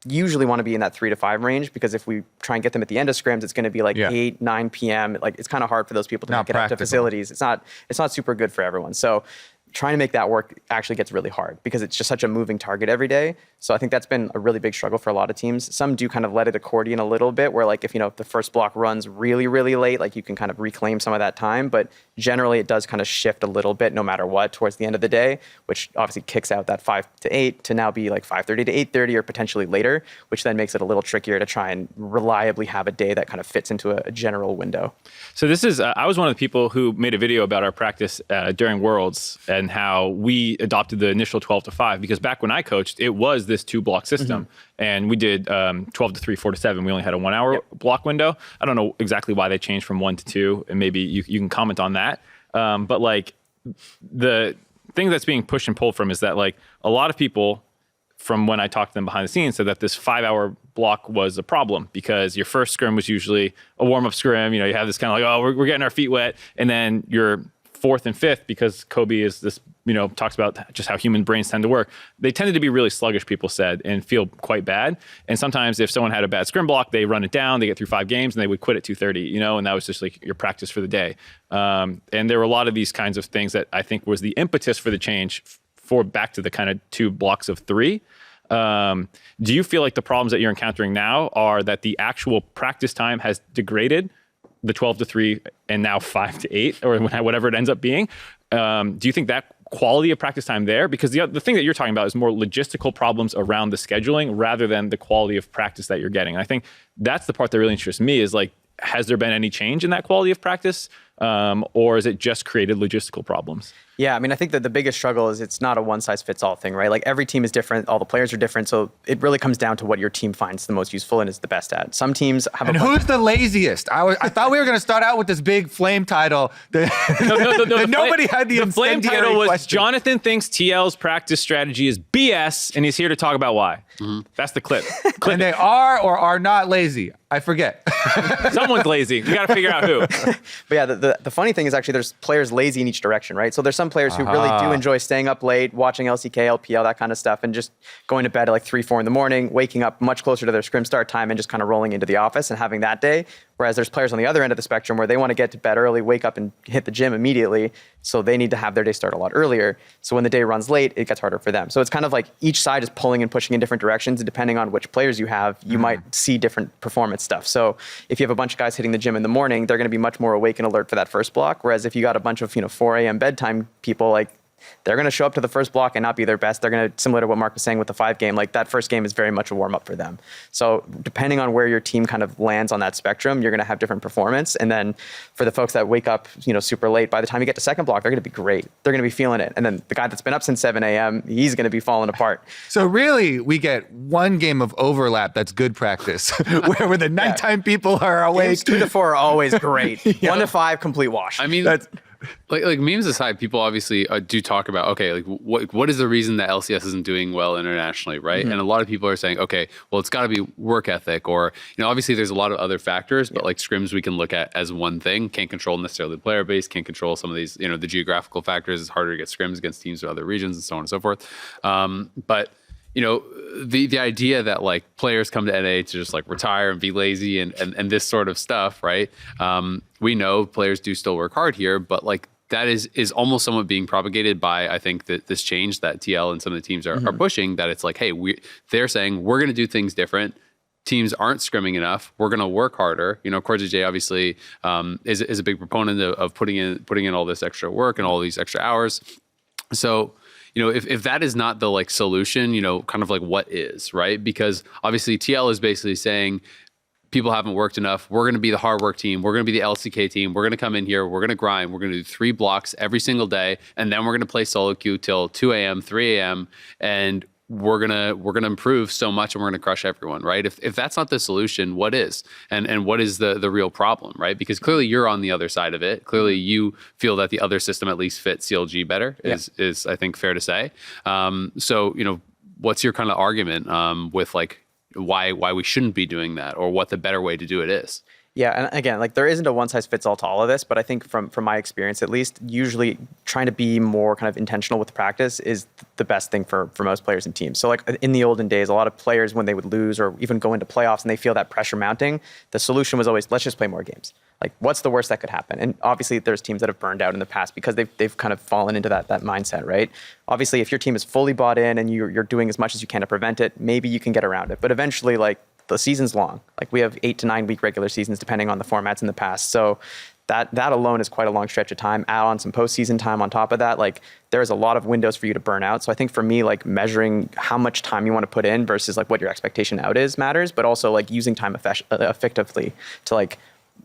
usually want to be in that 3 to 5 range, because if we try and get them at the end of scrims, it's going to be 8, 9 p.m. It's kind of hard for those people to make it out to facilities. It's not super good for everyone. So trying to make that work actually gets really hard because it's just such a moving target every day. So I think that's been a really big struggle for a lot of teams. Some do kind of let it accordion a little bit where if the first block runs really, really late, you can kind of reclaim some of that time. But generally it does kind of shift a little bit no matter what towards the end of the day, which obviously kicks out that 5 to 8 to now be 5:30 to 8:30 or potentially later, which then makes it a little trickier to try and reliably have a day that kind of fits into a general window. So this is, I was one of the people who made a video about our practice during Worlds and how we adopted the initial 12 to 5, because back when I coached, it was this 2-block system. And we did 12 to 3, 4 to 7. We only had a 1-hour block window. I don't know exactly why they changed from 1 to 2, and maybe you can comment on that. But the thing that's being pushed and pulled from is that a lot of people, from when I talked to them behind the scenes, said that this 5-hour block was a problem because your first scrim was usually a warm-up scrim. You have this kind of we're getting our feet wet, and then your 4th and 5th, because Kobe is this, talks about just how human brains tend to work. They tended to be really sluggish, people said, and feel quite bad. And sometimes if someone had a bad scrim block, they run it down, they get through 5 games, and they would quit at 2:30, and that was just your practice for the day. And there were a lot of these kinds of things that I think was the impetus for the change for back to the kind of 2 blocks of 3. Do you feel like the problems that you're encountering now are that the actual practice time has degraded the 12 to 3 and now 5 to 8 or whatever it ends up being. Do you think that quality of practice time there? Because the thing that you're talking about is more logistical problems around the scheduling rather than the quality of practice that you're getting. And I think that's the part that really interests me is like, has there been any change in that quality of practice? Or is it just created logistical problems? Yeah, I mean, I think that the biggest struggle is it's not a one-size-fits-all thing, right? Like every team is different, all the players are different, so it really comes down to what your team finds the most useful and is the best at. Some teams have And who's the laziest? I thought we were going to start out with this big flame title. Nobody had the flame title was question. Jonathan thinks TL's practice strategy is BS, and he's here to talk about why. That's the clip. And they are or are not lazy. I forget. Someone's lazy. We got to figure out who. But yeah, the funny thing is actually there's players lazy in each direction, right? So there's some players who really do enjoy staying up late, watching LCK, LPL, that kind of stuff, and just going to bed at like 3, 4 in the morning, waking up much closer to their scrim start time and just kind of rolling into the office and having that day. Whereas there's players on the other end of the spectrum where they want to get to bed early, wake up and hit the gym immediately. So they need to have their day start a lot earlier. So when the day runs late, it gets harder for them. So it's kind of like each side is pulling and pushing in different directions. And depending on which players you have, you might see different performance stuff. So if you have a bunch of guys hitting the gym in the morning, they're going to be much more awake and alert for that first block. Whereas if you got a bunch of 4 a.m. bedtime people, like they're going to show up to the first block and not be their best. They're going to, similar to what Mark was saying with the 5 game, like that first game is very much a warm up for them. So depending on where your team kind of lands on that spectrum, you're going to have different performance. And then for the folks that wake up, super late, by the time you get to second block, they're going to be great. They're going to be feeling it. And then the guy that's been up since 7 a.m., he's going to be falling apart. So really, we get one game of overlap that's good practice, where the nighttime people are awake. Games 2 to 4 are always great. 1 to 5, complete wash. I mean, that's like memes aside, people obviously do talk about, okay, like what is the reason that LCS isn't doing well internationally, right? And a lot of people are saying, okay, well, it's got to be work ethic, or obviously there's a lot of other factors, but like scrims we can look at as one thing. Can't control necessarily the player base, can't control some of these, the geographical factors. It's harder to get scrims against teams of other regions and so on and so forth. But the idea that like players come to NA to just like retire and be lazy and this sort of stuff, right? We know players do still work hard here, but like that is almost somewhat being propagated by, I think, that this change that TL and some of the teams are pushing, that it's like, hey, they're saying we're going to do things different. Teams aren't scrimming enough. We're going to work harder. CLG obviously is a big proponent of putting in all this extra work and all these extra hours. So, if that is not the like solution, kind of like what is, right? Because obviously TL is basically saying people haven't worked enough. We're going to be the hard work team. We're going to be the LCK team. We're going to come in here. We're going to grind. We're going to do 3 blocks every single day. And then we're going to play solo queue till 2 a.m., 3 a.m. And we're gonna improve so much and we're gonna crush everyone, right? If that's not the solution, what is? And what is the real problem, right? Because clearly you're on the other side of it. Clearly you feel that the other system at least fits CLG better, is I think fair to say. So what's your kind of argument with like why we shouldn't be doing that, or what the better way to do it is? Yeah, and again, like there isn't a one size fits all to all of this, but I think from my experience at least, usually trying to be more kind of intentional with practice is the best thing for most players and teams. So like in the olden days, a lot of players, when they would lose or even go into playoffs and they feel that pressure mounting, the solution was always, let's just play more games. Like, what's the worst that could happen? And obviously there's teams that have burned out in the past because they've kind of fallen into that mindset, right? Obviously, if your team is fully bought in and you're doing as much as you can to prevent it, maybe you can get around it. But eventually, like, the season's long. Like, we have 8 to 9 week regular seasons, depending on the formats in the past. So that alone is quite a long stretch of time. Add on some postseason time on top of that. Like, there's a lot of windows for you to burn out. So I think for me, like, measuring how much time you want to put in versus like what your expectation out is matters, but also like using time effectively to like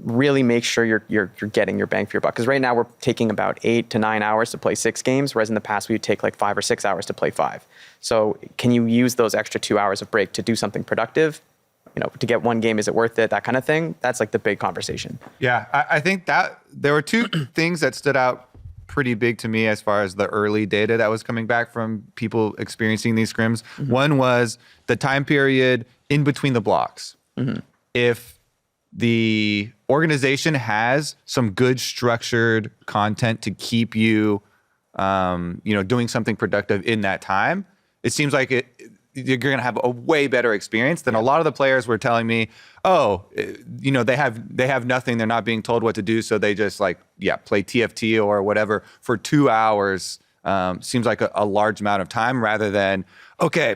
really make sure you're getting your bang for your buck. Because right now we're taking about 8 to 9 hours to play 6 games, whereas in the past we would take like 5 or 6 hours to play 5. So can you use those extra 2 hours of break to do something productive? To get 1 game, is it worth it? That kind of thing. That's like the big conversation. Yeah, I think that there were 2 things that stood out pretty big to me as far as the early data that was coming back from people experiencing these scrims. Mm-hmm. One was the time period in between the blocks. Mm-hmm. If the organization has some good structured content to keep you, doing something productive in that time, it seems like you're going to have a way better experience than a lot of the players were telling me. They have nothing. They're not being told what to do, so they just play TFT or whatever for 2 hours. Seems like a large amount of time rather than, okay,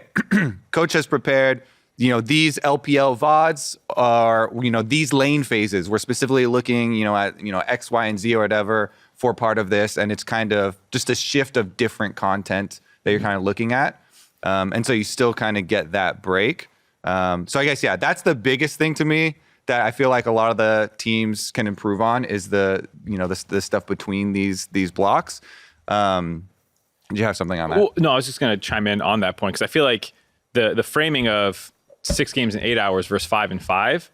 coach has prepared these LPL VODs are, these lane phases. We're specifically looking, at, X, Y, and Z or whatever for part of this. And it's kind of just a shift of different content that you're kind of looking at. And so you still kind of get that break. So I guess, that's the biggest thing to me that I feel like a lot of the teams can improve on is the stuff between these blocks. Did you have something on that? Well, no, I was just going to chime in on that point because I feel like the framing of 6 games in 8 hours versus 5 and 5,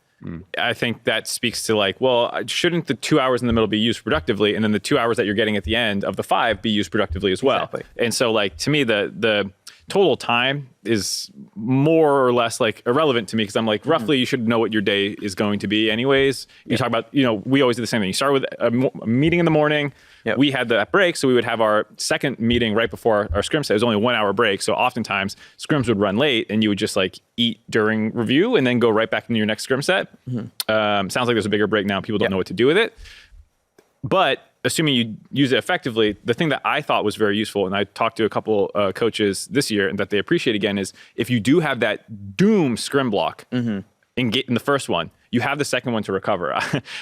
I think that speaks to like, well, shouldn't the 2 hours in the middle be used productively, and then the 2 hours that you're getting at the end of the 5 be used productively as well? Exactly. And so, like, to me, the total time is more or less like irrelevant to me because I'm like, roughly you should know what your day is going to be anyways. You talk about, we always do the same thing. You start with a meeting in the morning. Yep. We had that break, so we would have our second meeting right before our scrim set. It was only a 1 hour break, so oftentimes scrims would run late, and you would just like eat during review and then go right back into your next scrim set. Sounds like there's a bigger break now. People don't know what to do with it. But assuming you use it effectively, the thing that I thought was very useful, and I talked to a couple coaches this year, and that they appreciate again, is if you do have that doom scrim block in the first one, you have the second one to recover.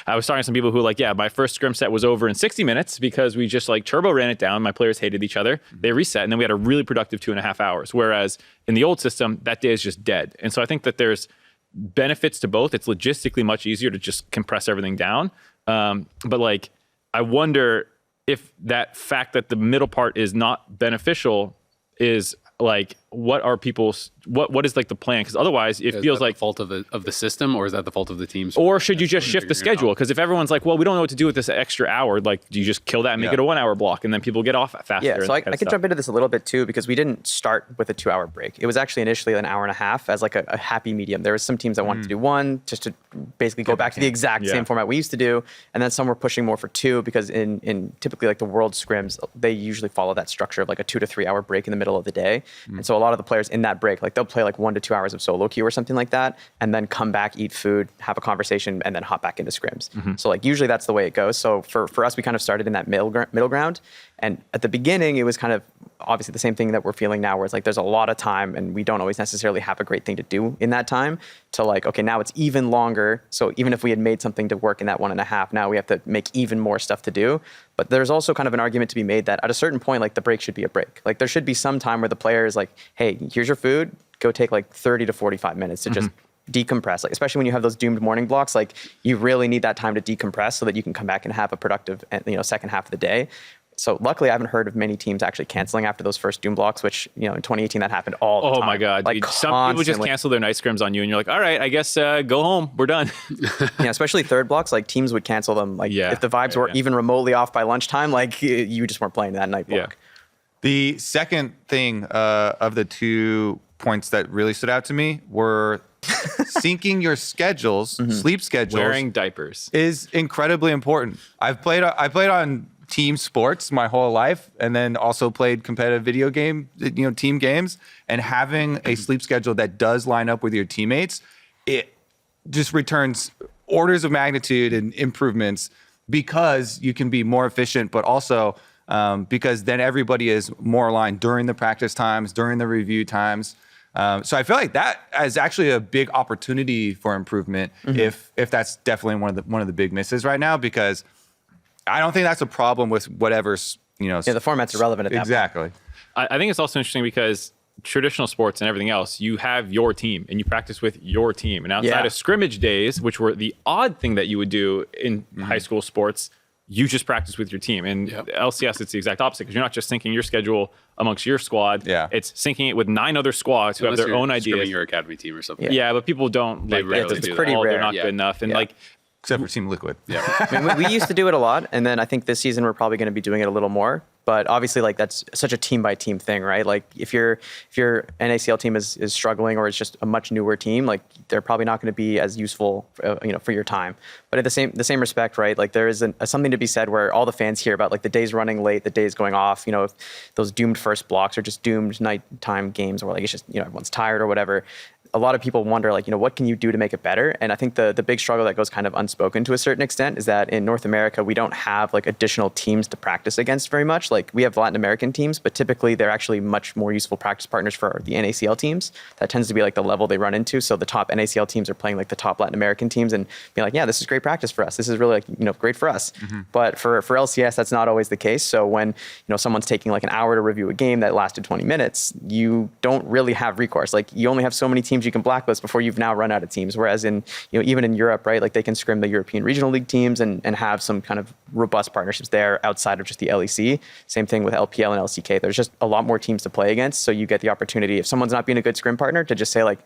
I was talking to some people who were like, my first scrim set was over in 60 minutes because we just like turbo ran it down. My players hated each other. They reset, and then we had a really productive 2.5 hours. Whereas in the old system, that day is just dead. And so I think that there's benefits to both. It's logistically much easier to just compress everything down. But like, I wonder if that fact that the middle part is not beneficial is like, what are people's what is like the plan? Because otherwise it feels like the fault of the system, or is that the fault of the teams? Or should you just shift the schedule? Because if everyone's like, well, we don't know what to do with this extra hour, like, do you just kill that and make it a 1 hour block, and then people get off faster? Yeah, so I can jump into this a little bit too, because we didn't start with a 2 hour break. It was actually initially an hour and a half as like a happy medium. There was some teams that wanted to do 1 just to basically go back to the exact same format we used to do, and then some were pushing more for 2 because in typically like the world scrims, they usually follow that structure of like a 2 to 3 hour break in the middle of the day. And so a lot of the players in that break, like they'll play like 1 to 2 hours of solo queue or something like that, and then come back, eat food, have a conversation, and then hop back into scrims. So like usually that's the way it goes. So for us, we kind of started in that middle ground. And at the beginning, it was kind of obviously the same thing that we're feeling now, where it's like there's a lot of time and we don't always necessarily have a great thing to do in that time, to like, okay, now it's even longer. So even if we had made something to work in that 1.5, now we have to make even more stuff to do. But there's also kind of an argument to be made that at a certain point, like the break should be a break. Like there should be some time where the player is like, hey, here's your food, go take like 30 to 45 minutes to just decompress. Like especially when you have those doomed morning blocks, like you really need that time to decompress so that you can come back and have a productive, second half of the day. So luckily, I haven't heard of many teams actually canceling after those first doom blocks, which, in 2018 that happened all the time. Oh my God. Like some people just cancel their night scrims on you and you're like, all right, I guess go home. We're done. Yeah, especially third blocks, like teams would cancel them. Like if the vibes were even remotely off by lunchtime, like you just weren't playing that night block. The second thing of the 2 points that really stood out to me were syncing your schedules, sleep schedules. Wearing diapers is incredibly important. I played on team sports my whole life, and then also played competitive video game, team games, and having a sleep schedule that does line up with your teammates, it just returns orders of magnitude and improvements because you can be more efficient, but also because then everybody is more aligned during the practice times, during the review times. So I feel like that is actually a big opportunity for improvement if that's definitely one of the big misses right now, because I don't think that's a problem with whatever's, the format's irrelevant at that point. Exactly. I think it's also interesting because traditional sports and everything else, you have your team and you practice with your team. And outside of scrimmage days, which were the odd thing that you would do in high school sports, you just practice with your team. And LCS, it's the exact opposite, because you're not just syncing your schedule amongst your squad. It's syncing it with 9 other squads who have their own ideas. Your academy team or something. Yeah, but people don't like that. It's pretty rare. They're not good enough. And like, Except for Team Liquid. I mean, we used to do it a lot, and then I think this season we're probably going to be doing it a little more. But obviously, like that's such a team by team thing, right? Like if your NACL team is struggling, or it's just a much newer team, like they're probably not going to be as useful, for your time. But at the same respect, right? Like there is something to be said where all the fans hear about like the days running late, the days going off. If those doomed first blocks are just doomed nighttime games, or like it's just everyone's tired or whatever. A lot of people wonder, like, what can you do to make it better? And I think the big struggle that goes kind of unspoken to a certain extent is that in North America, we don't have like additional teams to practice against very much. much. Like we have Latin American teams, but typically they're actually much more useful practice partners for the NACL teams. That tends to be like the level they run into. So the top NACL teams are playing like the top Latin American teams and being like, yeah, this is great practice for us. This is really like, great for us. But for LCS, that's not always the case. So when, someone's taking like an hour to review a game that lasted 20 minutes, you don't really have recourse. Like you only have so many teams you can blacklist before you've now run out of teams. Whereas in, even in Europe, right, like they can scrim the European Regional League teams and have some kind of robust partnerships there outside of just the LEC. Same thing with LPL and LCK. There's just a lot more teams to play against. So you get the opportunity, if someone's not being a good scrim partner, to just say like,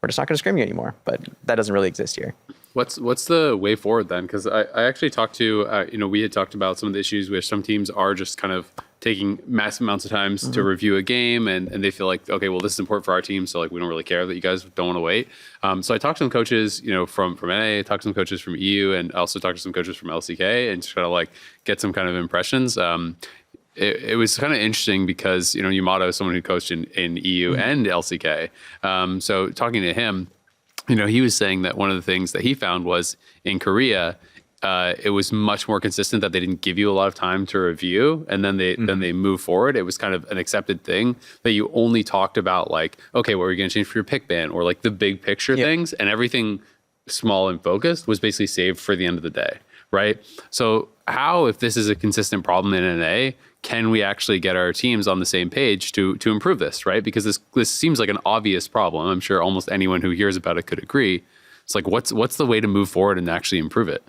we're just not going to scrim you anymore. But that doesn't really exist here. What's the way forward then? Because I actually talked to, we had talked about some of the issues where some teams are just kind of taking massive amounts of time to review a game and they feel like, okay, well, this is important for our team. So like, we don't really care that you guys don't want to wait. So I talked to some coaches, from NA, talked to some coaches from EU and also talked to some coaches from LCK and just kind of like get some kind of impressions. It was kind of interesting because, Yamato is someone who coached in EU and LCK. So talking to him, he was saying that one of the things that he found was in Korea, it was much more consistent that they didn't give you a lot of time to review and then they move forward. It was kind of an accepted thing that you only talked about like, okay, what are you going to change for your pick ban or like the big picture things, and everything small and focused was basically saved for the end of the day. Right. So how, if this is a consistent problem in NA, can we actually get our teams on the same page to improve this? Right. Because this seems like an obvious problem. I'm sure almost anyone who hears about it could agree. It's like, what's the way to move forward and actually improve it?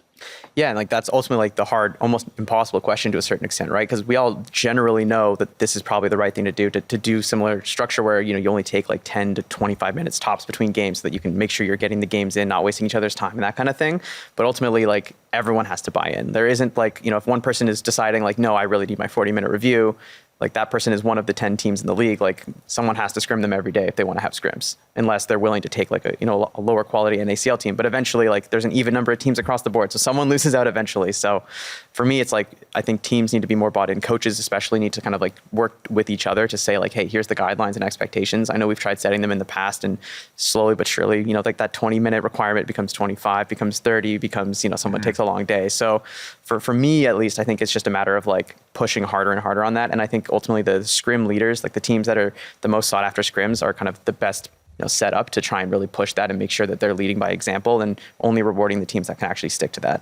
Yeah, and like that's ultimately like the hard, almost impossible question to a certain extent, right? Because we all generally know that this is probably the right thing to do similar structure where you only take like 10 to 25 minutes tops between games so that you can make sure you're getting the games in, not wasting each other's time and that kind of thing. But ultimately, like everyone has to buy in. There isn't like, if one person is deciding like, no, I really need my 40-minute review, like that person is one of the 10 teams in the league. Like someone has to scrim them every day if they want to have scrims, unless they're willing to take like a lower quality NACL team. But eventually, like there's an even number of teams across the board, so someone loses out eventually. So for me, it's like I think teams need to be more bought in. Coaches especially need to kind of like work with each other to say like, hey, here's the guidelines and expectations. I know we've tried setting them in the past, and slowly but surely, like that 20-minute requirement becomes 25, becomes 30, becomes someone takes a long day. So for me at least, I think it's just a matter of like pushing harder and harder on that. And I think ultimately the scrim leaders, like the teams that are the most sought after scrims, are kind of the best set up to try and really push that and make sure that they're leading by example and only rewarding the teams that can actually stick to that.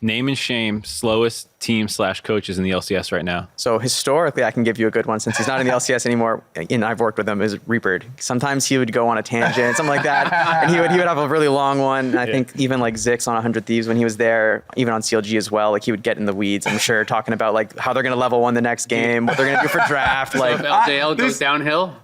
Name and shame slowest team / coaches in the LCS right now. So historically, I can give you a good one since he's not in the LCS anymore. And I've worked with him, is Reapered. Sometimes he would go on a tangent, something like that, and he would have a really long one. And I think even like Zix on 100 Thieves when he was there, even on CLG as well, like he would get in the weeds. I'm sure talking about like how they're going to level 1 the next game, what they're going to do for draft. Like if LJL goes downhill,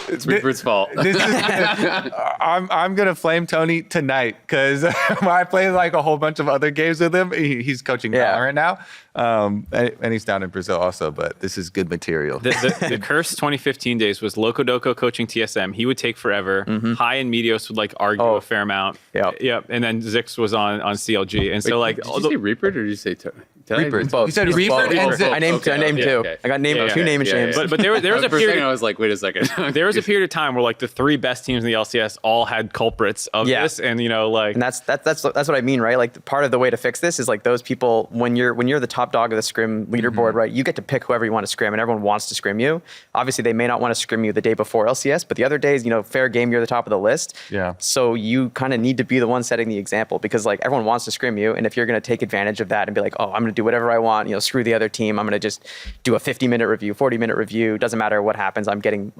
it's Reaper's fault. I'm gonna flame Tony tonight because I play like a whole bunch of other games with him. He's coaching Valorant now, and he's down in Brazil also. But this is good material. The curse 2015 days was Locodoco coaching TSM. He would take forever. High and Medios would like argue a fair amount. Yep. And then Zix was on CLG, and so like. Did you say Reaper or did you say Tony? Reaper. You said Reaper and Zix. I named two. Okay. I got named two name and shames. But there was a period. I was like, wait a second. There was a period of time where like the 3 best teams in the LCS all had culprits of this, and like. And that's what I mean, right? Like part of the way to fix this is like those people when you're the top dog of the scrim leaderboard, right? You get to pick whoever you want to scrim, and everyone wants to scrim you. Obviously, they may not want to scrim you the day before LCS, but the other days, fair game, you're the top of the list. Yeah. So you kind of need to be the one setting the example because like everyone wants to scrim you, and if you're going to take advantage of that and be like, oh, I'm going to do whatever I want, screw the other team. I'm going to just do a 50-minute review, 40-minute review. Doesn't matter what happens. I'm getting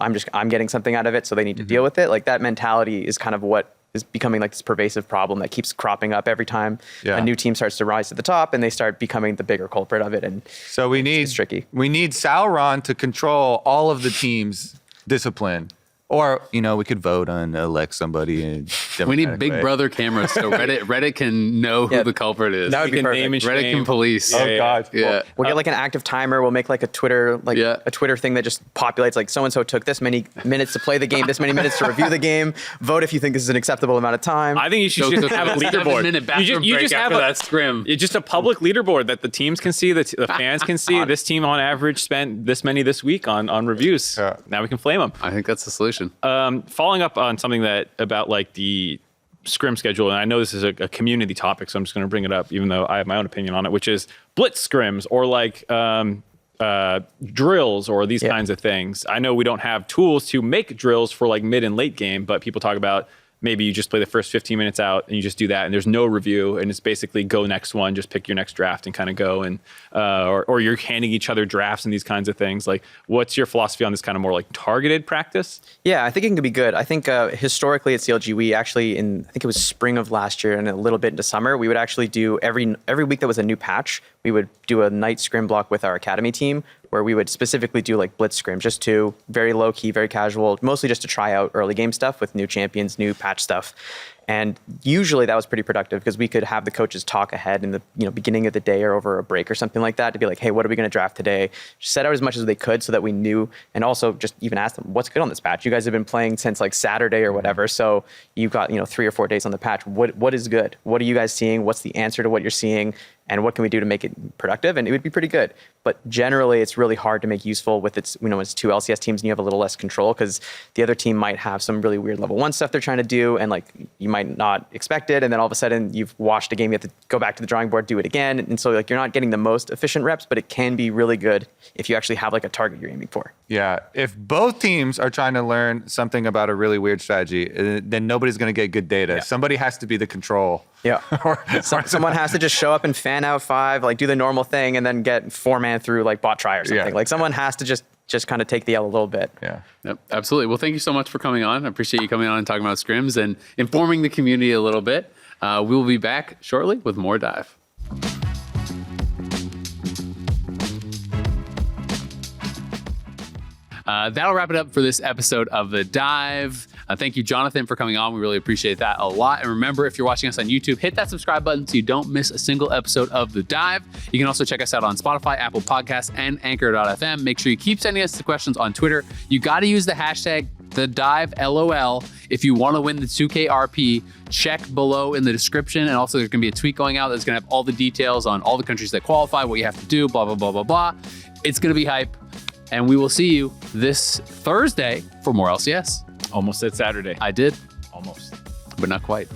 something out of it. So they need to deal with it. Like that mentality is kind of what is becoming like this pervasive problem that keeps cropping up every time a new team starts to rise to the top and they start becoming the bigger culprit of it. And so it's tricky. We need Sauron to control all of the team's discipline. Or, we could vote on elect somebody. We need Big Brother cameras so Reddit can know who the culprit is. That would be perfect. Reddit can police. God. Yeah. We'll get like an active timer. We'll make like a Twitter thing that just populates like so-and-so took this many minutes to play the game, this many minutes to review the game. Vote if you think this is an acceptable amount of time. I think you should just have a leaderboard. You just have that scrim. Just a public leaderboard that the teams can see, the fans can see. This team on average spent this many this week on reviews. Yeah. Now we can flame them. I think that's the solution. Following up on something about like the scrim schedule, and I know this is a community topic, so I'm just going to bring it up, even though I have my own opinion on it, which is blitz scrims or like drills or these kinds of things. I know we don't have tools to make drills for like mid and late game, but people talk about maybe you just play the first 15 minutes out and you just do that and there's no review and it's basically go next one, just pick your next draft and kind of go. And or you're handing each other drafts and these kinds of things. Like, what's your philosophy on this kind of more like targeted practice? Yeah, I think it can be good. I think historically at CLG, we actually I think it was spring of last year and a little bit into summer, we would actually do every week that was a new patch, we would do a night scrim block with our academy team where we would specifically do like blitz scrims, just to very low key, very casual, mostly just to try out early game stuff with new champions, new patch stuff. And usually that was pretty productive because we could have the coaches talk ahead in the beginning of the day or over a break or something like that to be like, hey, what are we going to draft today? Just set out as much as they could so that we knew, and also just even ask them, what's good on this patch? You guys have been playing since like Saturday or whatever, so you've got 3 or 4 days on the patch. What is good? What are you guys seeing? What's the answer to what you're seeing? And what can we do to make it productive? And it would be pretty good. But generally, it's really hard to make useful with it's 2 LCS teams and you have a little less control because the other team might have some really weird level 1 stuff they're trying to do and like you might not expect it. And then all of a sudden you've washed a game, you have to go back to the drawing board, do it again. And so like you're not getting the most efficient reps, but it can be really good if you actually have like a target you're aiming for. Yeah, if both teams are trying to learn something about a really weird strategy, then nobody's going to get good data. Yeah. Somebody has to be the control. Yeah. Someone has to just show up and fan out 5, like do the normal thing and then get 4-man through like bot try or something. Yeah. Like someone has to just kind of take the L a little bit. Yeah. Yep, absolutely. Well, thank you so much for coming on. I appreciate you coming on and talking about scrims and informing the community a little bit. We will be back shortly with more Dive. That'll wrap it up for this episode of The Dive. Thank you, Jonathan, for coming on. We really appreciate that a lot. And remember, if you're watching us on YouTube, hit that subscribe button so you don't miss a single episode of The Dive. You can also check us out on Spotify, Apple Podcasts, and Anchor.fm. Make sure you keep sending us the questions on Twitter. You got to use the hashtag TheDiveLOL if you want to win the 2K RP. Check below in the description. And also, there's going to be a tweet going out that's going to have all the details on all the countries that qualify, what you have to do, blah, blah, blah, blah, blah. It's going to be hype. And we will see you this Thursday for more LCS. Almost said Saturday. I did. Almost. But not quite.